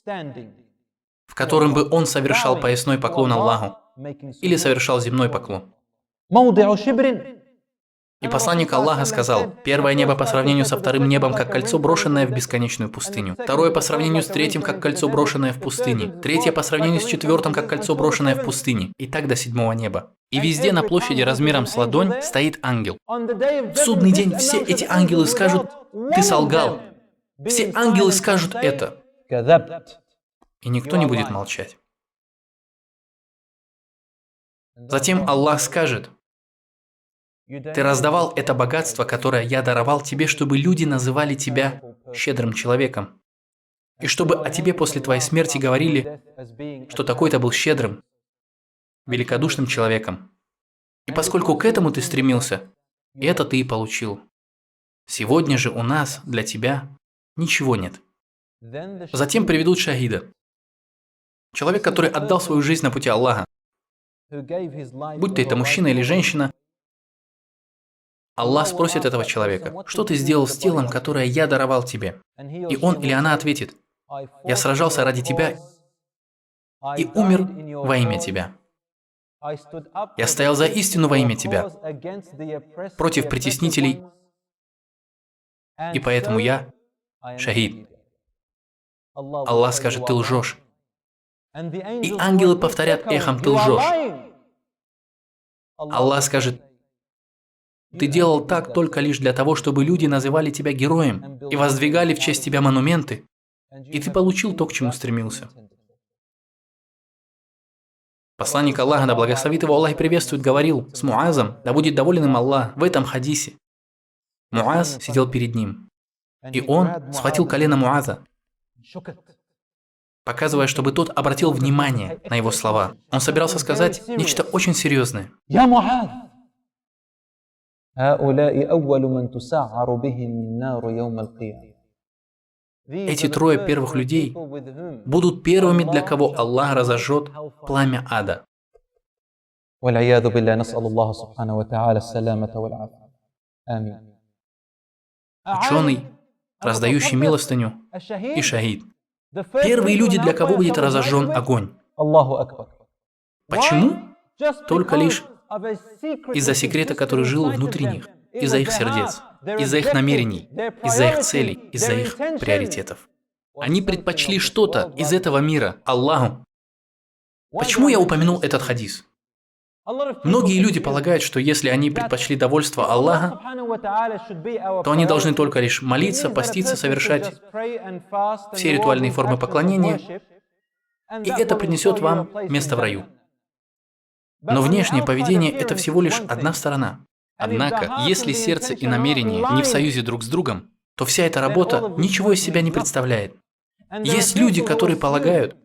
в котором бы он совершал поясной поклон Аллаху или совершал земной поклон. И посланник Аллаха сказал: первое небо по сравнению со вторым небом, как кольцо, брошенное в бесконечную пустыню. Второе по сравнению с третьим, как кольцо, брошенное в пустыне. Третье по сравнению с четвертым, как кольцо, брошенное в пустыне. И так до седьмого неба. И везде на площади размером с ладонь стоит ангел. В судный день все эти ангелы скажут: ты солгал. Все ангелы скажут это. И никто не будет молчать. Затем Аллах скажет: ты раздавал это богатство, которое я даровал тебе, чтобы люди называли тебя щедрым человеком. И чтобы о тебе после твоей смерти говорили, что такой-то был щедрым, великодушным человеком. И поскольку к этому ты стремился, это ты и получил. Сегодня же у нас для тебя ничего нет. Затем приведут шахида. Человек, который отдал свою жизнь на пути Аллаха. Будь то это мужчина или женщина, Аллах спросит этого человека: что ты сделал с телом, которое я даровал тебе? И он или она ответит: я сражался ради тебя и умер во имя тебя. Я стоял за истину во имя тебя, против притеснителей, и поэтому я шахид. Аллах скажет: ты лжешь. И ангелы повторят эхом: ты лжешь. Аллах скажет: ты делал так только лишь для того, чтобы люди называли тебя героем и воздвигали в честь тебя монументы, и ты получил то, к чему стремился. Посланник Аллаха, да благословит его Аллах приветствует, говорил с Муазом, да будет доволен им Аллах, в этом хадисе. Муаз сидел перед ним, и он схватил колено Муаза показывая, чтобы тот обратил внимание на его слова. Он собирался сказать нечто очень серьезное. يا معاذ هؤلاء أول من تسعر بهم النار يوم القيامة. Эти трое первых людей будут первыми, для кого Аллах разожжет пламя ада. والعياذ بالله نسأل الله سبحانه وتعالى السلامة والعافية. آمين. Ученый, раздающий милостыню, и шахид. Первые люди, для кого будет разожжен огонь. الله أكبر. Почему? Только лишь из-за секрета, который жил внутри них, из-за их сердец, из-за их намерений, из-за их целей, из-за их приоритетов. Они предпочли что-то из этого мира Аллаху. Почему я упомянул этот хадис? Многие люди полагают, что если они предпочли довольство Аллаха, то они должны только лишь молиться, поститься, совершать все ритуальные формы поклонения, и это принесет вам место в раю. Но внешнее поведение – это всего лишь одна сторона. Однако, если сердце и намерение не в союзе друг с другом, то вся эта работа ничего из себя не представляет. Есть люди, которые полагают,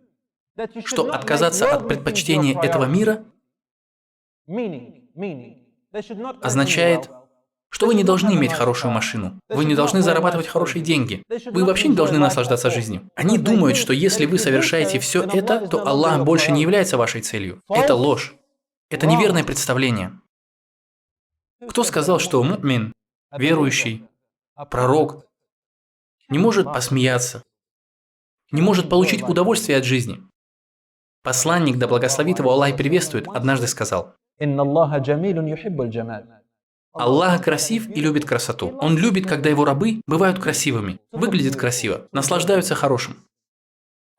что отказаться от предпочтения этого мира означает, что вы не должны иметь хорошую машину, вы не должны зарабатывать хорошие деньги, вы вообще не должны наслаждаться жизнью. Они думают, что если вы совершаете все это, то Аллах больше не является вашей целью. Это ложь. Это неверное представление. Кто сказал, что му'мин, верующий, пророк, не может посмеяться, не может получить удовольствие от жизни? Посланник, да благословит его Аллах и приветствует, однажды сказал: Аллах красив и любит красоту. Он любит, когда его рабы бывают красивыми, выглядят красиво, наслаждаются хорошим.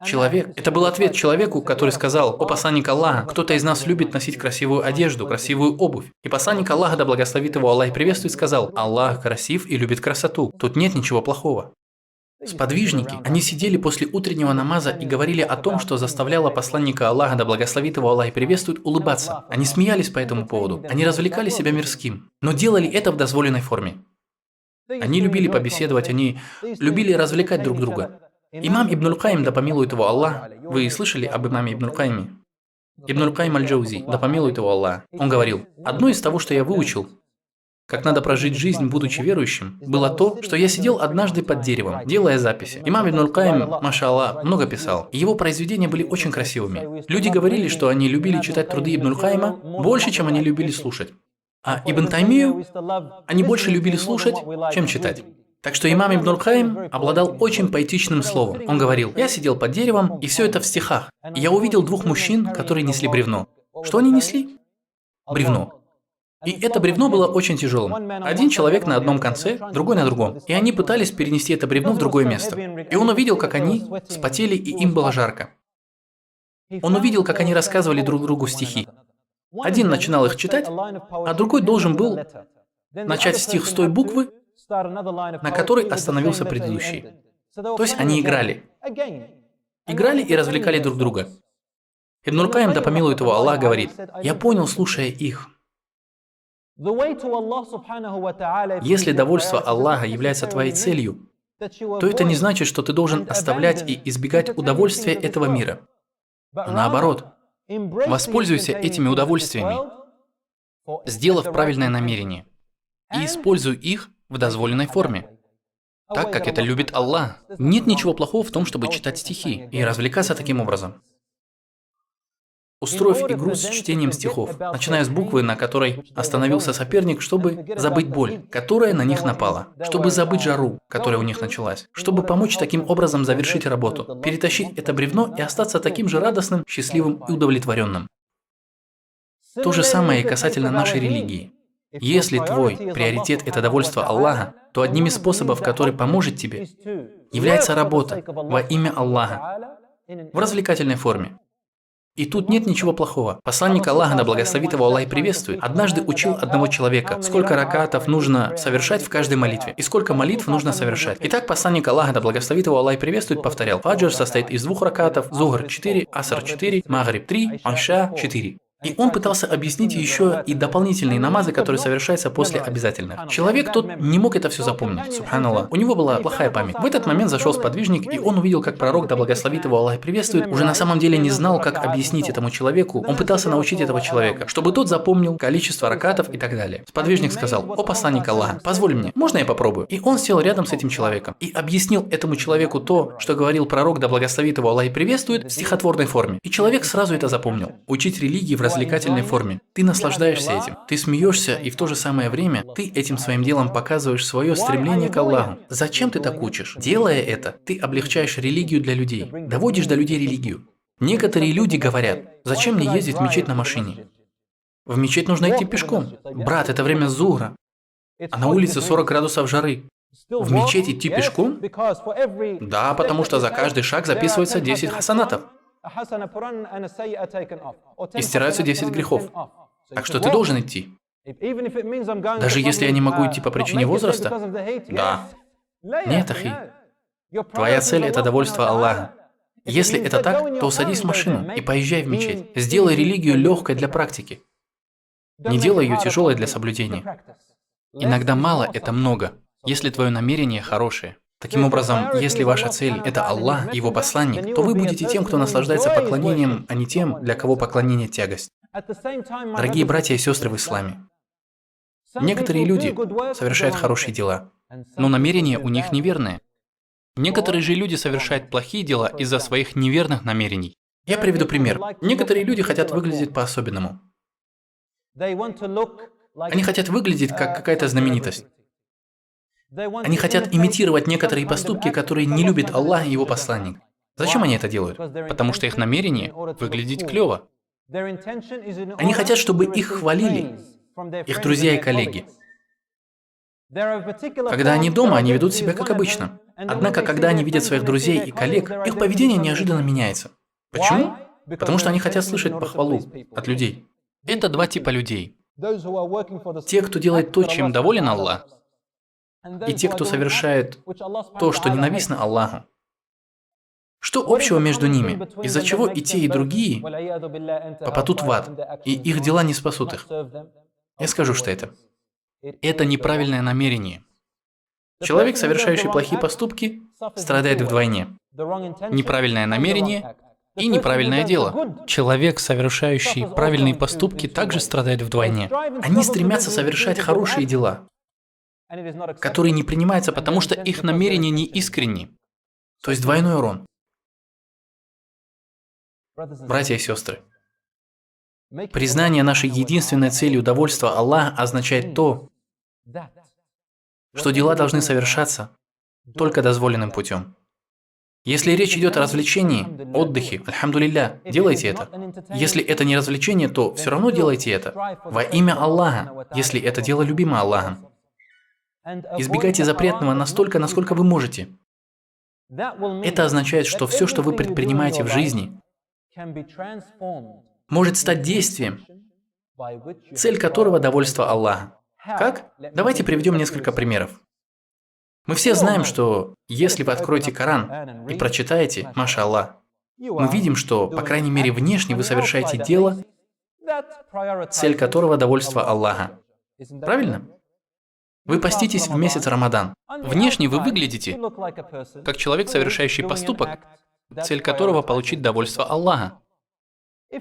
Человек. Это был ответ человеку, который сказал: «О посланник Аллаха, кто-то из нас любит носить красивую одежду, красивую обувь». И посланник Аллаха, да благословит его Аллах и приветствует, сказал: «Аллах красив и любит красоту. Тут нет ничего плохого». Сподвижники, они сидели после утреннего намаза и говорили о том, что заставляло посланника Аллаха, да благословит его Аллах и приветствует, улыбаться. Они смеялись по этому поводу, они развлекали себя мирским, но делали это в дозволенной форме. Они любили побеседовать, они любили развлекать друг друга. Имам Ибн Аль-Каим, да помилует его Аллах, вы слышали об имаме Ибн Аль-Каиме? Ибн Аль-Каим Аль-Джаузи, да помилует его Аллах. Он говорил: одно из того, что я выучил, как надо прожить жизнь, будучи верующим, было то, что я сидел однажды под деревом, делая записи. Имам Ибн Аль-Каим, маша Аллах, много писал, и его произведения были очень красивыми. Люди говорили, что они любили читать труды Ибн Аль-Каима больше, чем они любили слушать. А Ибн Таймию они больше любили слушать, чем читать. Так что имам Ибн Аль-Каим обладал очень поэтичным словом. Он говорил: я сидел под деревом, и все это в стихах. И я увидел двух мужчин, которые несли бревно. Что они несли? Бревно. И это бревно было очень тяжелым. Один человек на одном конце, другой на другом. И они пытались перенести это бревно в другое место. И он увидел, как они вспотели, и им было жарко. Он увидел, как они рассказывали друг другу стихи. Один начинал их читать, а другой должен был начать стих с той буквы, на которой остановился предыдущий. То есть они играли. Играли и развлекали друг друга. Ибн Аль-Каим, да помилует его Аллах, говорит: я понял, слушая их. Если довольство Аллаха является твоей целью, то это не значит, что ты должен оставлять и избегать удовольствия этого мира. А наоборот, воспользуйся этими удовольствиями, сделав правильное намерение, и используй их в дозволенной форме, так как это любит Аллах. Нет ничего плохого в том, чтобы читать стихи и развлекаться таким образом. Устроив игру с чтением стихов, начиная с буквы, на которой остановился соперник, чтобы забыть боль, которая на них напала, чтобы забыть жару, которая у них началась, чтобы помочь таким образом завершить работу, перетащить это бревно и остаться таким же радостным, счастливым и удовлетворенным. То же самое и касательно нашей религии. Если твой приоритет – это довольство Аллаха, то одним из способов, который поможет тебе, является работа во имя Аллаха в развлекательной форме. И тут нет ничего плохого. Посланник Аллаха, да благословит его Аллах и приветствует, однажды учил одного человека, сколько ракатов нужно совершать в каждой молитве, и сколько молитв нужно совершать. Итак, посланник Аллаха, да благословит его Аллах и приветствует, повторял: фаджр состоит из 2 ракатов, зухр 4, аср 4, магриб 3, айша 4. И он пытался объяснить еще и дополнительные намазы, которые совершаются после обязательных. Человек тот не мог это все запомнить, субханаллах. У него была плохая память. В этот момент зашел сподвижник, и он увидел, как пророк, да благословит его Аллах и приветствует, уже на самом деле не знал, как объяснить этому человеку. Он пытался научить этого человека, чтобы тот запомнил количество ракатов и так далее. Сподвижник сказал: «О посланник Аллаха, позволь мне, можно я попробую?» И он сел рядом с этим человеком и объяснил этому человеку то, что говорил пророк, да благословит его Аллах и приветствует, в стихотворной форме. И человек сразу это запомнил. Учить религии в развлекательной форме. Ты наслаждаешься этим. Ты смеешься, и в то же самое время ты этим своим делом показываешь свое стремление к Аллаху. Зачем ты так учишь? Делая это, ты облегчаешь религию для людей. Доводишь до людей религию. Некоторые люди говорят: «Зачем мне ездить в мечеть на машине? В мечеть нужно идти пешком. Брат, это время зугра. А на улице 40 градусов жары. В мечеть идти пешком?» Да, потому что за каждый шаг записывается 10 хасанатов. И стираются 10 грехов. Так что ты должен идти. Даже если я не могу идти по причине возраста? Да. Нет, ахи. Твоя цель – это довольство Аллаха. Если это так, то садись в машину и поезжай в мечеть. Сделай религию легкой для практики. Не делай ее тяжелой для соблюдения. Иногда мало – это много, если твое намерение хорошее. Таким образом, если ваша цель – это Аллах и Его посланник, то вы будете тем, кто наслаждается поклонением, а не тем, для кого поклонение – тягость. Дорогие братья и сестры в исламе, некоторые люди совершают хорошие дела, но намерения у них неверные. Некоторые же люди совершают плохие дела из-за своих неверных намерений. Я приведу пример. Некоторые люди хотят выглядеть по-особенному. Они хотят выглядеть как какая-то знаменитость. Они хотят имитировать некоторые поступки, которые не любит Аллах и Его посланник. Зачем они это делают? Потому что их намерение – выглядеть клево. Они хотят, чтобы их хвалили, их друзья и коллеги. Когда они дома, они ведут себя как обычно. Однако, когда они видят своих друзей и коллег, их поведение неожиданно меняется. Почему? Потому что они хотят слышать похвалу от людей. Это два типа людей. Те, кто делает то, чем доволен Аллах, и те, кто совершает то, что ненавистно Аллаху. Что общего между ними, из-за чего и те, и другие попадут в ад, и их дела не спасут их? Я скажу, что это. Это неправильное намерение. Человек, совершающий плохие поступки, страдает вдвойне. Неправильное намерение и неправильное дело. Человек, совершающий правильные поступки, также страдает вдвойне. Они стремятся совершать хорошие дела, которые не принимаются, потому что их намерения не искренни. То есть двойной урон. Братья и сестры, признание нашей единственной целью довольства Аллаха означает то, что дела должны совершаться только дозволенным путем. Если речь идет о развлечении, отдыхе, альхамдулилля, делайте это. Если это не развлечение, то все равно делайте это. Во имя Аллаха, если это дело любимо Аллахом. Избегайте запретного настолько, насколько вы можете. Это означает, что все, что вы предпринимаете в жизни, может стать действием, цель которого – довольство Аллаха. Как? Давайте приведем несколько примеров. Мы все знаем, что если вы откроете Коран и прочитаете, маша Аллах, мы видим, что, по крайней мере, внешне вы совершаете дело, цель которого – довольство Аллаха. Правильно? Вы поститесь в месяц Рамадан. Внешне вы выглядите как человек, совершающий поступок, цель которого – получить довольство Аллаха.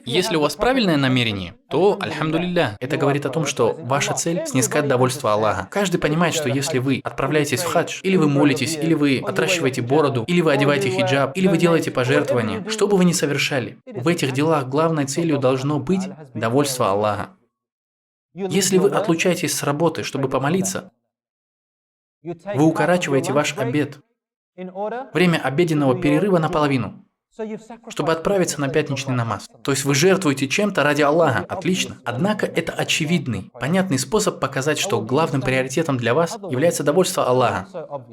Если у вас правильное намерение, то, альхамдулилля, это говорит о том, что ваша цель – снискать довольство Аллаха. Каждый понимает, что если вы отправляетесь в хадж, или вы молитесь, или вы отращиваете бороду, или вы одеваете хиджаб, или вы делаете пожертвования, что бы вы ни совершали, в этих делах главной целью должно быть довольство Аллаха. Если вы отлучаетесь с работы, чтобы помолиться, вы укорачиваете ваш обед, время обеденного перерыва наполовину, чтобы отправиться на пятничный намаз. То есть вы жертвуете чем-то ради Аллаха. Отлично. Однако это очевидный, понятный способ показать, что главным приоритетом для вас является довольство Аллаха.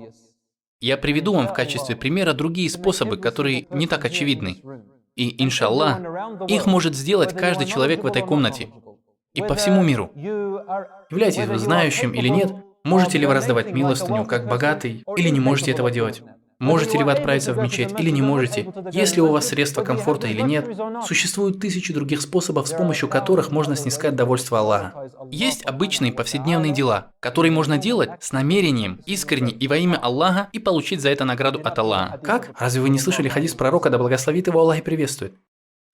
Я приведу вам в качестве примера другие способы, которые не так очевидны. И, иншаллах, их может сделать каждый человек в этой комнате и по всему миру. Являетесь вы знающим или нет, можете ли вы раздавать милостыню как богатый, или не можете этого делать. Можете ли вы отправиться в мечеть или не можете? Есть ли у вас средства комфорта или нет? Существуют тысячи других способов, с помощью которых можно снискать довольство Аллаха. Есть обычные повседневные дела, которые можно делать с намерением, искренне и во имя Аллаха и получить за это награду от Аллаха. Как? Разве вы не слышали хадис пророка, да благословит его Аллах и приветствует?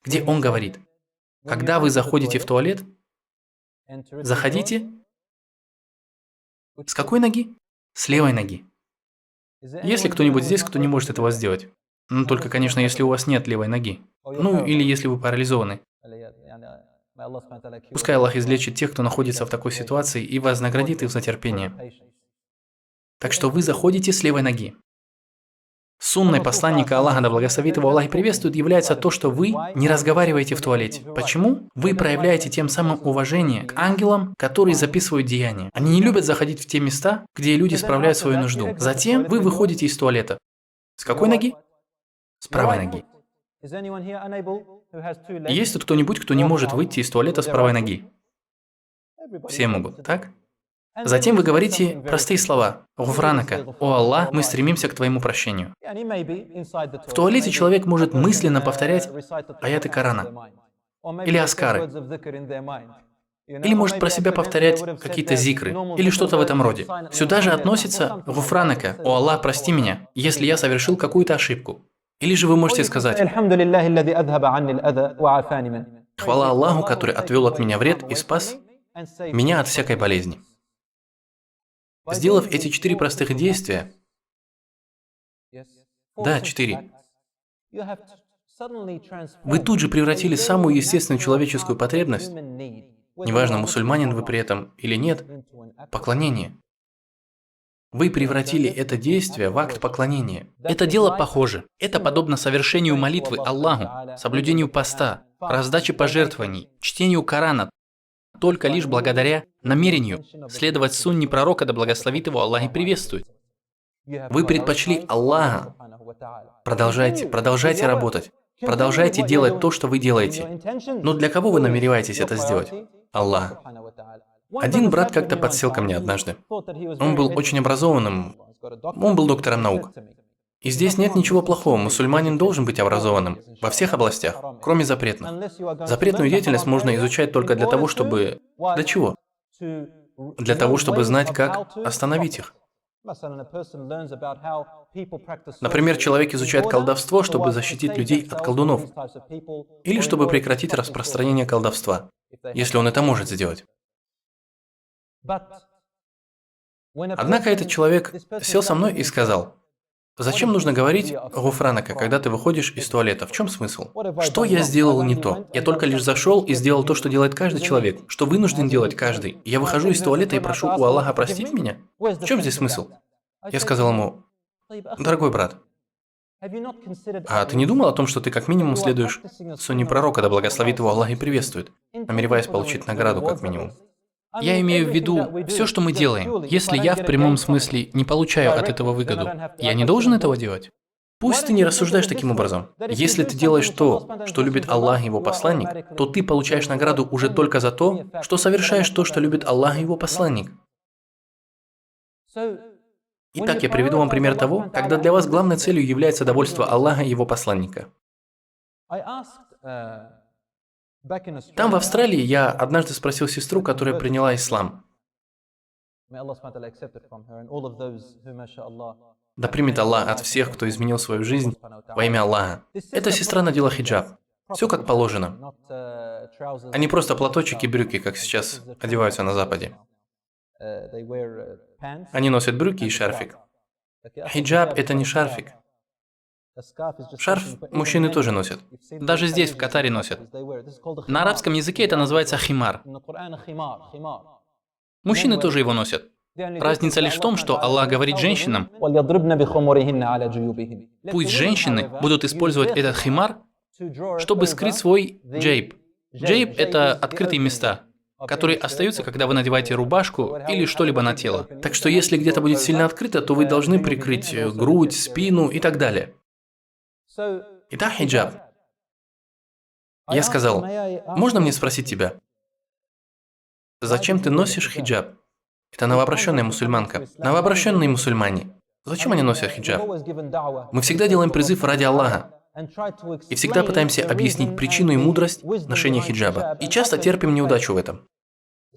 Где он говорит: когда вы заходите в туалет, заходите с какой ноги? С левой ноги. Есть ли кто-нибудь здесь, кто не может этого сделать? Ну, только, конечно, если у вас нет левой ноги. Ну, или если вы парализованы. Пускай Аллах излечит тех, кто находится в такой ситуации, и вознаградит их за терпение. Так что вы заходите с левой ноги. Сунной посланника Аллаха, да благословит его Аллах и приветствует, является то, что вы не разговариваете в туалете. Почему? Вы проявляете тем самым уважение к ангелам, которые записывают деяния. Они не любят заходить в те места, где люди справляют свою нужду. Затем вы выходите из туалета. С какой ноги? С правой ноги. Есть тут кто-нибудь, кто не может выйти из туалета с правой ноги? Все могут, так? Затем вы говорите простые слова. «Гуфранака, о Аллах, мы стремимся к Твоему прощению». В туалете человек может мысленно повторять аяты Корана или аскары, или может про себя повторять какие-то зикры, или что-то в этом роде. Сюда же относится «Гуфранака, о Аллах, прости меня, если я совершил какую-то ошибку». Или же вы можете сказать «Хвала Аллаху, который отвел от меня вред и спас меня от всякой болезни». Сделав эти 4 простых действия, да, 4, вы тут же превратили самую естественную человеческую потребность, неважно, мусульманин вы при этом или нет, поклонение. Вы превратили это действие в акт поклонения. Это дело похоже. Это подобно совершению молитвы Аллаху, соблюдению поста, раздаче пожертвований, чтению Корана, только лишь благодаря намерению следовать сунне пророка, да благословит его Аллах и приветствует. Вы предпочли Аллаха. Продолжайте работать. Продолжайте делать то, что вы делаете. Но для кого вы намереваетесь это сделать? Аллах. Один брат как-то подсел ко мне однажды. Он был очень образованным. Он был доктором наук. И здесь нет ничего плохого. Мусульманин должен быть образованным во всех областях, кроме запретных. Запретную деятельность можно изучать только для того, чтобы... Для чего? Для того, чтобы знать, как остановить их. Например, человек изучает колдовство, чтобы защитить людей от колдунов. Или чтобы прекратить распространение колдовства, если он это может сделать. Однако этот человек сел со мной и сказал: «Зачем нужно говорить «гуфранака», когда ты выходишь из туалета? В чем смысл? Что я сделал не то? Я только лишь зашел и сделал то, что делает каждый человек, что вынужден делать каждый. Я выхожу из туалета и прошу у Аллаха простить меня? В чем здесь смысл?» Я сказал ему: «Дорогой брат, а ты не думал о том, что ты как минимум следуешь сунне пророка, да благословит его Аллах и приветствует, намереваясь получить награду как минимум? Я имею в виду, все, что мы делаем, если я в прямом смысле не получаю от этого выгоду, я не должен этого делать? Пусть ты не рассуждаешь таким образом. Если ты делаешь то, что любит Аллах и его посланник, то ты получаешь награду уже только за то, что совершаешь то, что любит Аллах и его посланник». Итак, я приведу вам пример того, когда для вас главной целью является довольство Аллаха и его посланника. Там, в Австралии, я однажды спросил сестру, которая приняла ислам. Да примет Аллах от всех, кто изменил свою жизнь во имя Аллаха. Эта сестра надела хиджаб. Все как положено. А не просто платочек и брюки, как сейчас одеваются на Западе. Они носят брюки и шарфик. Хиджаб – это не шарфик. Шарф мужчины тоже носят. Даже здесь, в Катаре, носят. На арабском языке это называется химар. Мужчины тоже его носят. Разница лишь в том, что Аллах говорит женщинам: пусть женщины будут использовать этот химар, чтобы скрыть свой джейб. Джейб – это открытые места, которые остаются, когда вы надеваете рубашку или что-либо на тело. Так что если где-то будет сильно открыто, то вы должны прикрыть грудь, спину и так далее. Итак, хиджаб. Я сказал: можно мне спросить тебя, зачем ты носишь хиджаб? Это новообращенная мусульманка, новообращенные мусульмане. Зачем они носят хиджаб? Мы всегда делаем призыв ради Аллаха. И всегда пытаемся объяснить причину и мудрость ношения хиджаба. И часто терпим неудачу в этом.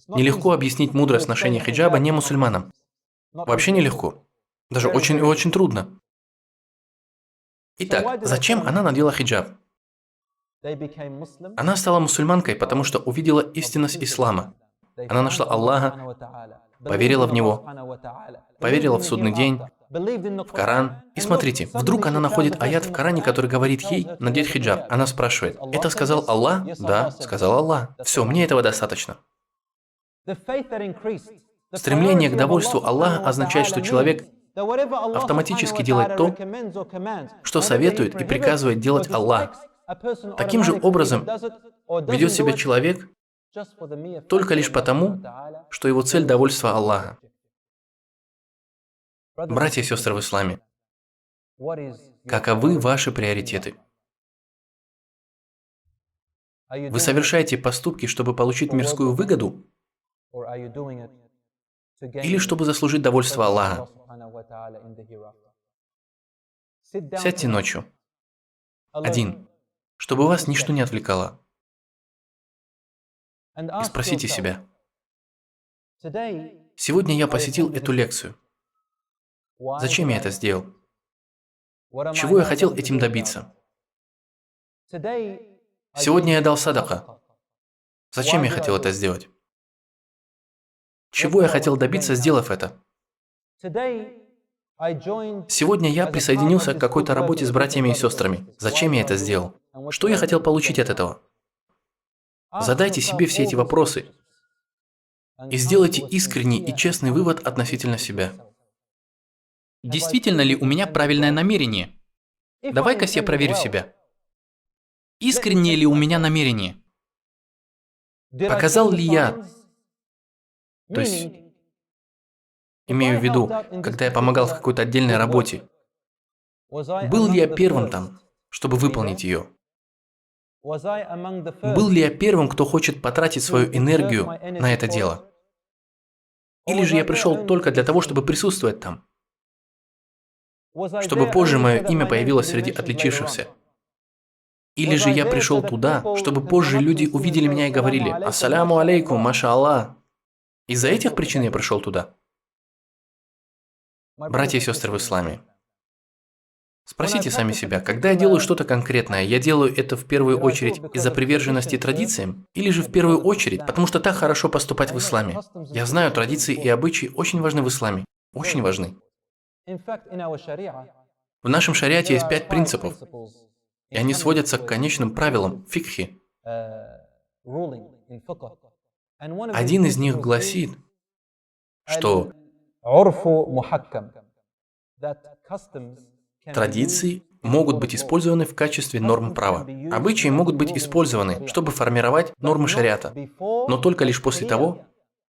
Нелегко объяснить мудрость ношения хиджаба не мусульманам. Вообще нелегко. Даже очень и очень трудно. Итак, зачем она надела хиджаб? Она стала мусульманкой, потому что увидела истинность ислама. Она нашла Аллаха, поверила в Него, поверила в судный день, в Коран. И смотрите, вдруг она находит аят в Коране, который говорит ей надеть хиджаб. Она спрашивает, это сказал Аллах? Да, сказал Аллах. Все, мне этого достаточно. Стремление к довольству Аллаха означает, что человек автоматически делает то, что советует и приказывает делать Аллах. Таким же образом ведет себя человек только лишь потому, что его цель – довольство Аллаха. Братья и сестры в исламе, каковы ваши приоритеты? Вы совершаете поступки, чтобы получить мирскую выгоду? Или чтобы заслужить довольство Аллаха? Сядьте ночью. Один. Чтобы вас ничто не отвлекало. И спросите себя. Сегодня я посетил эту лекцию. Зачем я это сделал? Чего я хотел этим добиться? Сегодня я дал садака. Зачем я хотел это сделать? Чего я хотел добиться, сделав это? Сегодня я присоединился к какой-то работе с братьями и сестрами. Зачем я это сделал? Что я хотел получить от этого? Задайте себе все эти вопросы и сделайте искренний и честный вывод относительно себя. Действительно ли у меня правильное намерение? Давай-ка я проверю себя. Искреннее ли у меня намерение? Показал ли я, то есть, имею в виду, когда я помогал в какой-то отдельной работе, был ли я первым там, чтобы выполнить ее? Был ли я первым, кто хочет потратить свою энергию на это дело? Или же я пришел только для того, чтобы присутствовать там? Чтобы позже мое имя появилось среди отличившихся? Или же я пришел туда, чтобы позже люди увидели меня и говорили «Ассаляму алейкум, маша Аллах». Из-за этих причин я пришел туда. Братья и сестры в исламе, спросите сами себя, когда я делаю что-то конкретное, я делаю это в первую очередь из-за приверженности традициям, или же в первую очередь, потому что так хорошо поступать в исламе? Я знаю, традиции и обычаи очень важны в исламе, очень важны. В нашем шариате есть 5 принципов, и они сводятся к конечным правилам фикхи. Один из них гласит, что традиции могут быть использованы в качестве норм права. Обычаи могут быть использованы, чтобы формировать нормы шариата, но только лишь после того,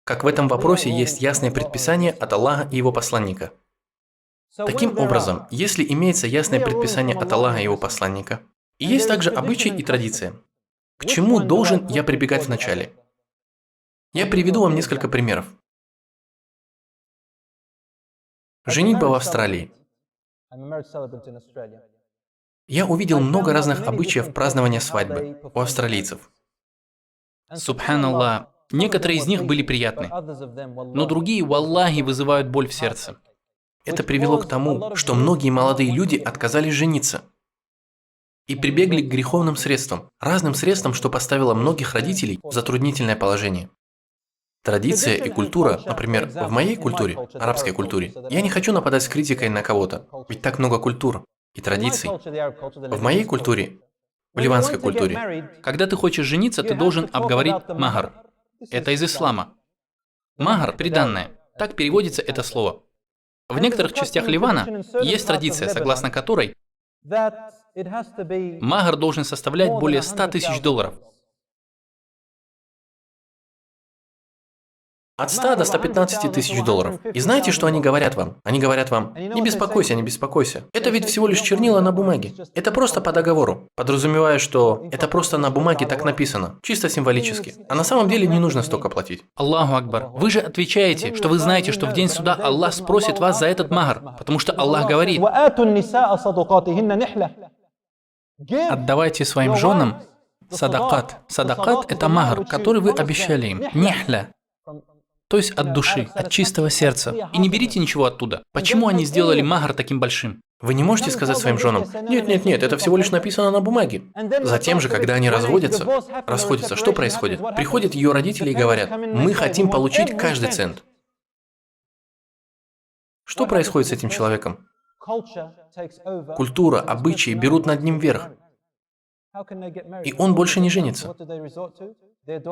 как в этом вопросе есть ясное предписание от Аллаха и Его посланника. Таким образом, если имеется ясное предписание от Аллаха и Его посланника, и есть также обычаи и традиции, к чему должен я прибегать вначале? Я приведу вам несколько примеров. Женитьба в Австралии. Я увидел много разных обычаев празднования свадьбы у австралийцев. Субханаллах, некоторые из них были приятны, но другие, валлахи, вызывают боль в сердце. Это привело к тому, что многие молодые люди отказались жениться и прибегли к греховным средствам, разным средствам, что поставило многих родителей в затруднительное положение. Традиция и культура, например, в моей культуре, арабской культуре, я не хочу нападать с критикой на кого-то, ведь так много культур и традиций. В моей культуре, в ливанской культуре, Когда ты хочешь жениться, ты должен обговорить махар. Это из ислама. Махар – приданное. Так переводится это слово. В некоторых частях Ливана есть традиция, согласно которой махар должен составлять более $100 000. От 100 до 115 тысяч долларов. И знаете, что они говорят вам? Они говорят вам: не беспокойся, не беспокойся. Это ведь всего лишь чернила на бумаге. Это просто по договору. Подразумевая, что это просто на бумаге так написано. Чисто символически. А на самом деле не нужно столько платить. Аллаху Акбар. Вы же отвечаете, что вы знаете, что в день суда Аллах спросит вас за этот махр, потому что Аллах говорит: отдавайте своим женам садакат. Садакат – это махр, который вы обещали им. Нихля. То есть от души, от чистого сердца. И не берите ничего оттуда. Почему они сделали махр таким большим? Вы не можете сказать своим женам: нет, это всего лишь написано на бумаге. Затем же, когда они расходятся, что происходит? Приходят ее родители и говорят: мы хотим получить каждый цент. Что происходит с этим человеком? Культура, обычаи берут над ним верх. И он больше не женится.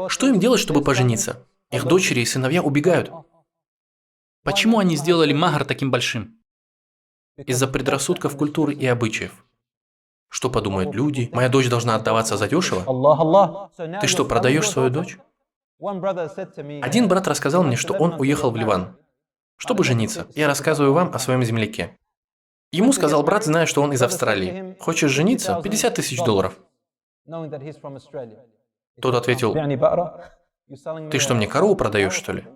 Что им делать, чтобы пожениться? Их дочери и сыновья убегают. Почему они сделали махр таким большим? Из-за предрассудков культуры и обычаев. Что подумают люди? Моя дочь должна отдаваться задешево? Ты что, продаешь свою дочь? Один брат рассказал мне, что он уехал в Ливан, чтобы жениться. Я рассказываю вам о своем земляке. Ему сказал брат, зная, что он из Австралии: хочешь жениться? 50 тысяч долларов. Тот ответил: ты что, мне корову продаешь, что ли?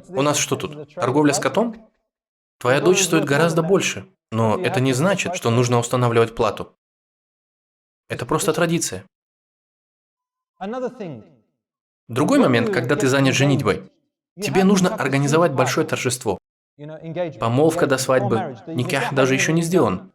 У нас что тут, торговля скотом? Твоя дочь стоит гораздо больше, но это не значит, что нужно устанавливать плату. Это просто традиция. Другой момент, когда ты занят женитьбой. Тебе нужно организовать большое торжество. Помолвка до свадьбы, никах даже еще не сделан.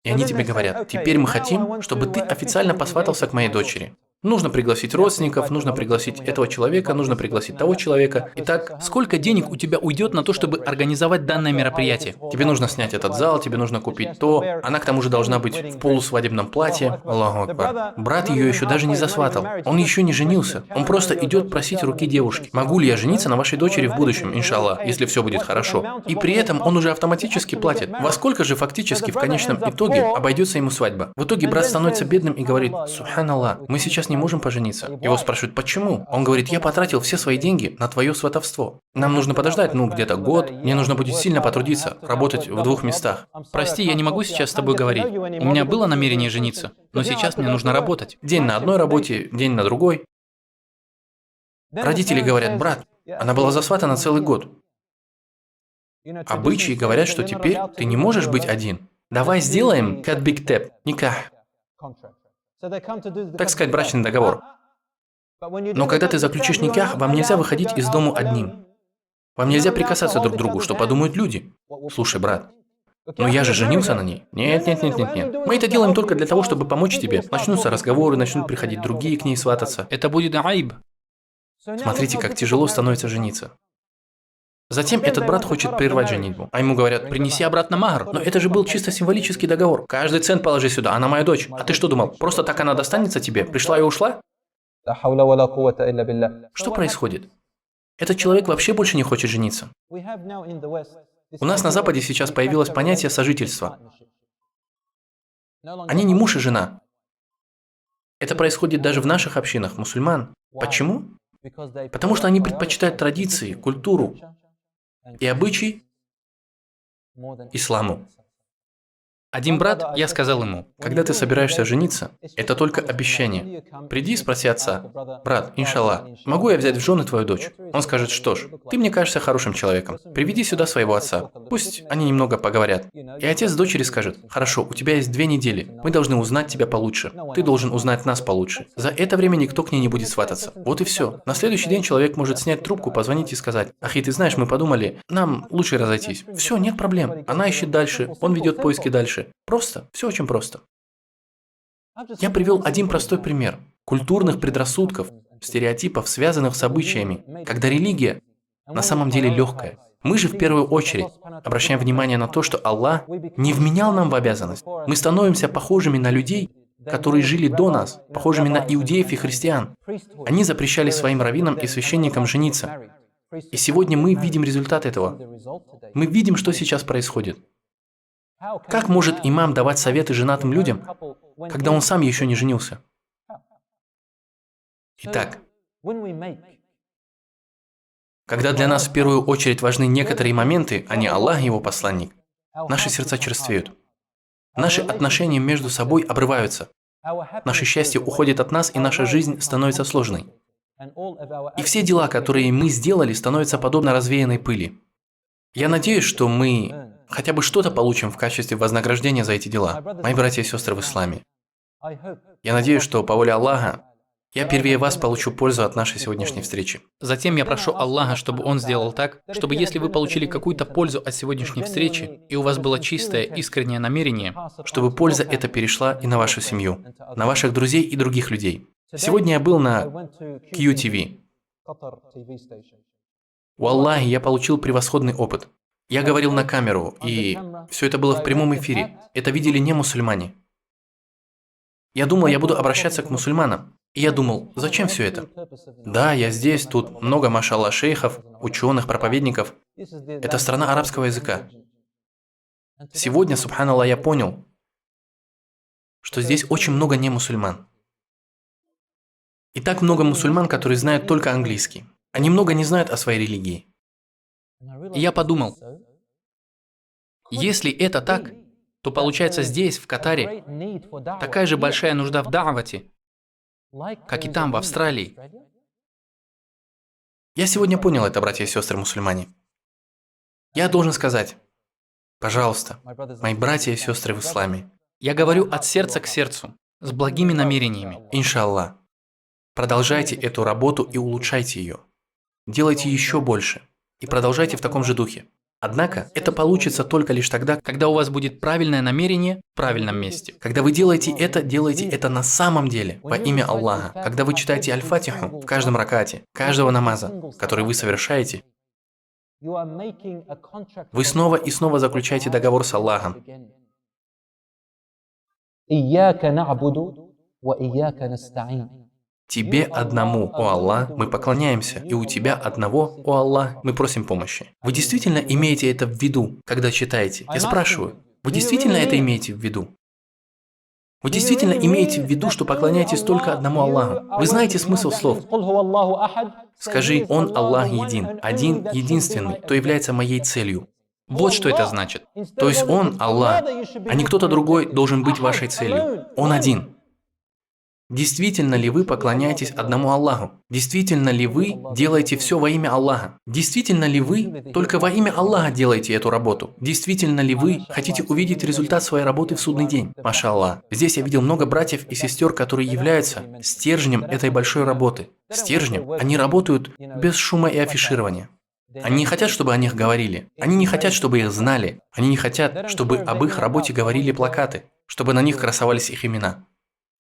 И они тебе говорят: теперь мы хотим, чтобы ты официально посватался к моей дочери. Нужно пригласить родственников, нужно пригласить этого человека, нужно пригласить того человека. Итак, сколько денег у тебя уйдет на то, чтобы организовать данное мероприятие? Тебе нужно снять этот зал, тебе нужно купить то. Она к тому же должна быть в полусвадебном платье. Аллаху Акбар. Брат ее еще даже не засватал. Он еще не женился. Он просто идет просить руки девушки. Могу ли я жениться на вашей дочери в будущем, иншаллах, если все будет хорошо? И при этом он уже автоматически платит. Во сколько же фактически в конечном итоге обойдется ему свадьба? В итоге брат становится бедным и говорит: субханаллах, мы сейчас не можем пожениться. Его спрашивают: почему? Он говорит: я потратил все свои деньги на твое сватовство. Нам нужно подождать, где-то год. Мне нужно будет сильно потрудиться, работать в 2 местах. Прости, я не могу сейчас с тобой говорить. У меня было намерение жениться, но сейчас мне нужно работать. День на одной работе, день на другой. Родители говорят: брат, она была засватана целый год. Обычаи говорят, что теперь ты не можешь быть один. Давай сделаем катбиктеп, никах. Так сказать, брачный договор. Но когда ты заключишь никах, вам нельзя выходить из дому одним. Вам нельзя прикасаться друг к другу, что подумают люди. Слушай, брат, но я же женился на ней. Нет. Мы это делаем только для того, чтобы помочь тебе. Начнутся разговоры, начнут приходить другие к ней свататься. Это будет аиб. Смотрите, как тяжело становится жениться. Затем этот брат хочет прервать женитьбу, а ему говорят: принеси обратно махр. Но это же был чисто символический договор. Каждый цент положи сюда, она моя дочь. А ты что думал, просто так она достанется тебе? Пришла и ушла? Что происходит? Этот человек вообще больше не хочет жениться. У нас на Западе сейчас появилось понятие сожительства. Они не муж и жена. Это происходит даже в наших общинах мусульман. Почему? Потому что они предпочитают традиции, культуру и обычаи исламу. Один брат, я сказал ему: когда ты собираешься жениться, это только обещание. Приди и спроси отца: брат, иншаллах, могу я взять в жены твою дочь? Он скажет: что ж, ты мне кажешься хорошим человеком. Приведи сюда своего отца. Пусть они немного поговорят. И отец дочери скажет: хорошо, у тебя есть 2 недели. Мы должны узнать тебя получше. Ты должен узнать нас получше. За это время никто к ней не будет свататься. Вот и все. На следующий день человек может снять трубку, позвонить и сказать: ахи, ты знаешь, мы подумали, нам лучше разойтись. Все, нет проблем. Она ищет дальше, он ведет поиски дальше. Просто, все очень просто. Я привел один простой пример культурных предрассудков, стереотипов, связанных с обычаями, когда религия на самом деле легкая. Мы же в первую очередь обращаем внимание на то, что Аллах не вменял нам в обязанность. Мы становимся похожими на людей, которые жили до нас, похожими на иудеев и христиан. Они запрещали своим раввинам и священникам жениться. И сегодня мы видим результат этого. Мы видим, что сейчас происходит. Как может имам давать советы женатым людям, когда он сам еще не женился? Итак, Когда для нас в первую очередь важны некоторые моменты, а не Аллах и Его посланник, наши сердца черствеют. Наши отношения между собой обрываются. Наше счастье уходит от нас, и наша жизнь становится сложной. И все дела, которые мы сделали, становятся подобно развеянной пыли. Я надеюсь, что мы хотя бы что-то получим в качестве вознаграждения за эти дела, мои братья и сестры в исламе. Я надеюсь, что по воле Аллаха я первее вас получу пользу от нашей сегодняшней встречи. Затем я прошу Аллаха, чтобы Он сделал так, чтобы если вы получили какую-то пользу от сегодняшней встречи, и у вас было чистое, искреннее намерение, Чтобы польза эта перешла и на вашу семью, на ваших друзей и других людей. Сегодня я был на QTV. Уаллахи, я получил превосходный опыт. Я говорил на камеру, и все это было в прямом эфире. Это видели не мусульмане. Я думал, я буду обращаться к мусульманам. И я думал, зачем все это? Да, я здесь, тут много, машаллах, шейхов, ученых, проповедников. Это страна арабского языка. Сегодня, субханаллах, я понял, что здесь очень много не мусульман. И так много мусульман, которые знают только английский. Они много не знают о своей религии. И я подумал, если это так, то получается здесь, в Катаре, такая же большая нужда в да'вате, как и там, в Австралии. Я сегодня понял это, братья и сестры мусульмане. Я должен сказать, пожалуйста, мои братья и сестры в исламе, Я говорю от сердца к сердцу, с благими намерениями. иншаллах, продолжайте эту работу и улучшайте ее. Делайте еще больше и продолжайте в таком же духе. Однако, это получится только лишь тогда, Когда у вас будет правильное намерение в правильном месте. когда вы делаете это на самом деле, во имя Аллаха. Когда вы читаете Аль-Фатиху в каждом ракате, каждого намаза, который вы совершаете, вы снова и снова заключаете договор с Аллахом. Тебе одному, о Аллах, мы поклоняемся, и у Тебя одного, о Аллах, мы просим помощи. Вы действительно имеете это в виду, когда читаете? Я спрашиваю, вы действительно это имеете в виду? Вы действительно имеете в виду, что поклоняетесь только одному Аллаху? Вы знаете смысл слов? Скажи, Он Аллах один, единственный, кто является моей целью. Вот что это значит. То есть Он, Аллах, а не кто-то другой должен быть вашей целью. Он один. Действительно ли вы поклоняетесь одному Аллаху? Действительно ли вы делаете все во имя Аллаха? Действительно ли вы только во имя Аллаха делаете эту работу? Действительно ли вы хотите увидеть результат своей работы в судный день? Машаллах. Здесь я видел много братьев и сестер, которые являются стержнем этой большой работы. Стержнем. Они работают без шума и афиширования. Они не хотят, чтобы о них говорили. Они не хотят, чтобы их знали. Они не хотят, чтобы об их работе говорили плакаты, чтобы на них красовались их имена.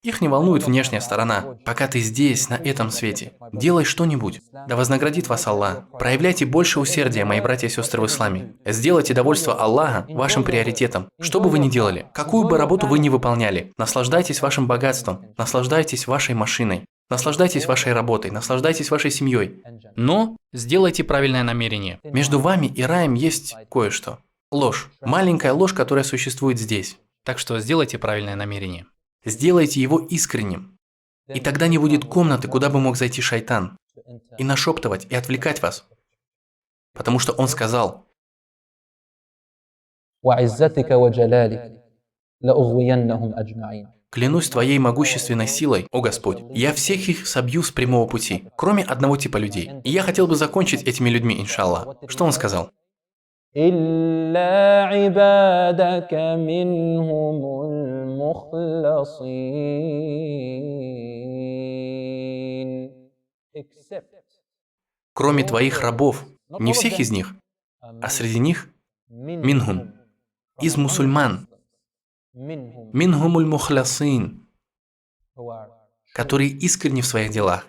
Их не волнует внешняя сторона. Пока ты здесь, на этом свете, делай что-нибудь. Да вознаградит вас Аллах. Проявляйте больше усердия, мои братья и сестры в исламе. Сделайте довольство Аллаха вашим приоритетом. Что бы вы ни делали, какую бы работу вы ни выполняли, наслаждайтесь вашим богатством, наслаждайтесь вашей машиной, наслаждайтесь вашей работой, наслаждайтесь вашей семьей. Но сделайте правильное намерение. Между вами и раем есть кое-что. Ложь. Маленькая ложь, которая существует здесь. Так что сделайте правильное намерение. Сделайте его искренним. И тогда не будет комнаты, куда бы мог зайти шайтан и нашептывать, и отвлекать вас. Потому что он сказал: «Клянусь твоей могущественной силой, о Господь, я всех их собью с прямого пути, кроме одного типа людей». И я хотел бы закончить этими людьми, иншаллах. Что он сказал? إلا عبادك منهم المخلصين. Кроме твоих рабов, не всех из них, а среди них минхум, из мусульман, минхумуль мухлясин, которые искренни в своих делах,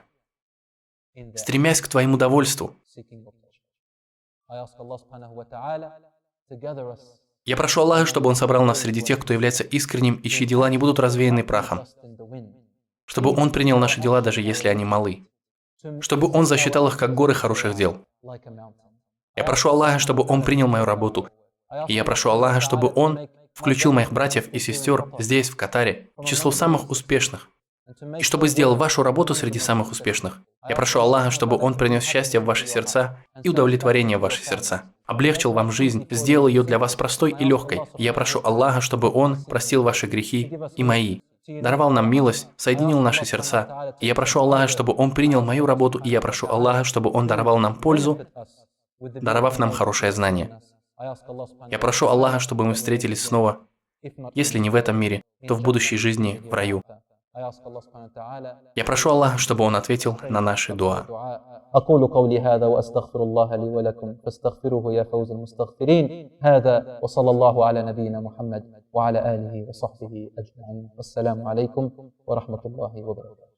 стремясь к твоему довольству. Я прошу Аллаха, чтобы Он собрал нас среди тех, кто является искренним и чьи дела не будут развеяны прахом. Чтобы Он принял наши дела, даже если они малы. Чтобы Он засчитал их как горы хороших дел. Я прошу Аллаха, чтобы Он принял мою работу. И я прошу Аллаха, чтобы Он включил моих братьев и сестер здесь, в Катаре, в число самых успешных, и чтобы сделал вашу работу среди самых успешных. Я прошу Аллаха, чтобы Он принес счастье в ваши сердца и удовлетворение в ваши сердца, облегчил вам жизнь, сделал ее для вас простой и легкой. Я прошу Аллаха, чтобы Он простил ваши грехи и мои, даровал нам милость, соединил наши сердца. И я прошу Аллаха, чтобы Он принял мою работу, и я прошу Аллаха, чтобы Он даровал нам пользу, даровав нам хорошее знание. Я прошу Аллаха, чтобы мы встретились снова, если не в этом мире, то в будущей жизни в раю. Я прошу Аллаха, чтобы Он ответил на наши дуа. أقول قولي هذا وأستغفر الله لي ولكم فاستغفروه يا فوز المستغفرين هذا وصلى الله على نبينا محمد وعلى آله وصحبه أجمعين والسلام عليكم ورحمة الله وبركاته.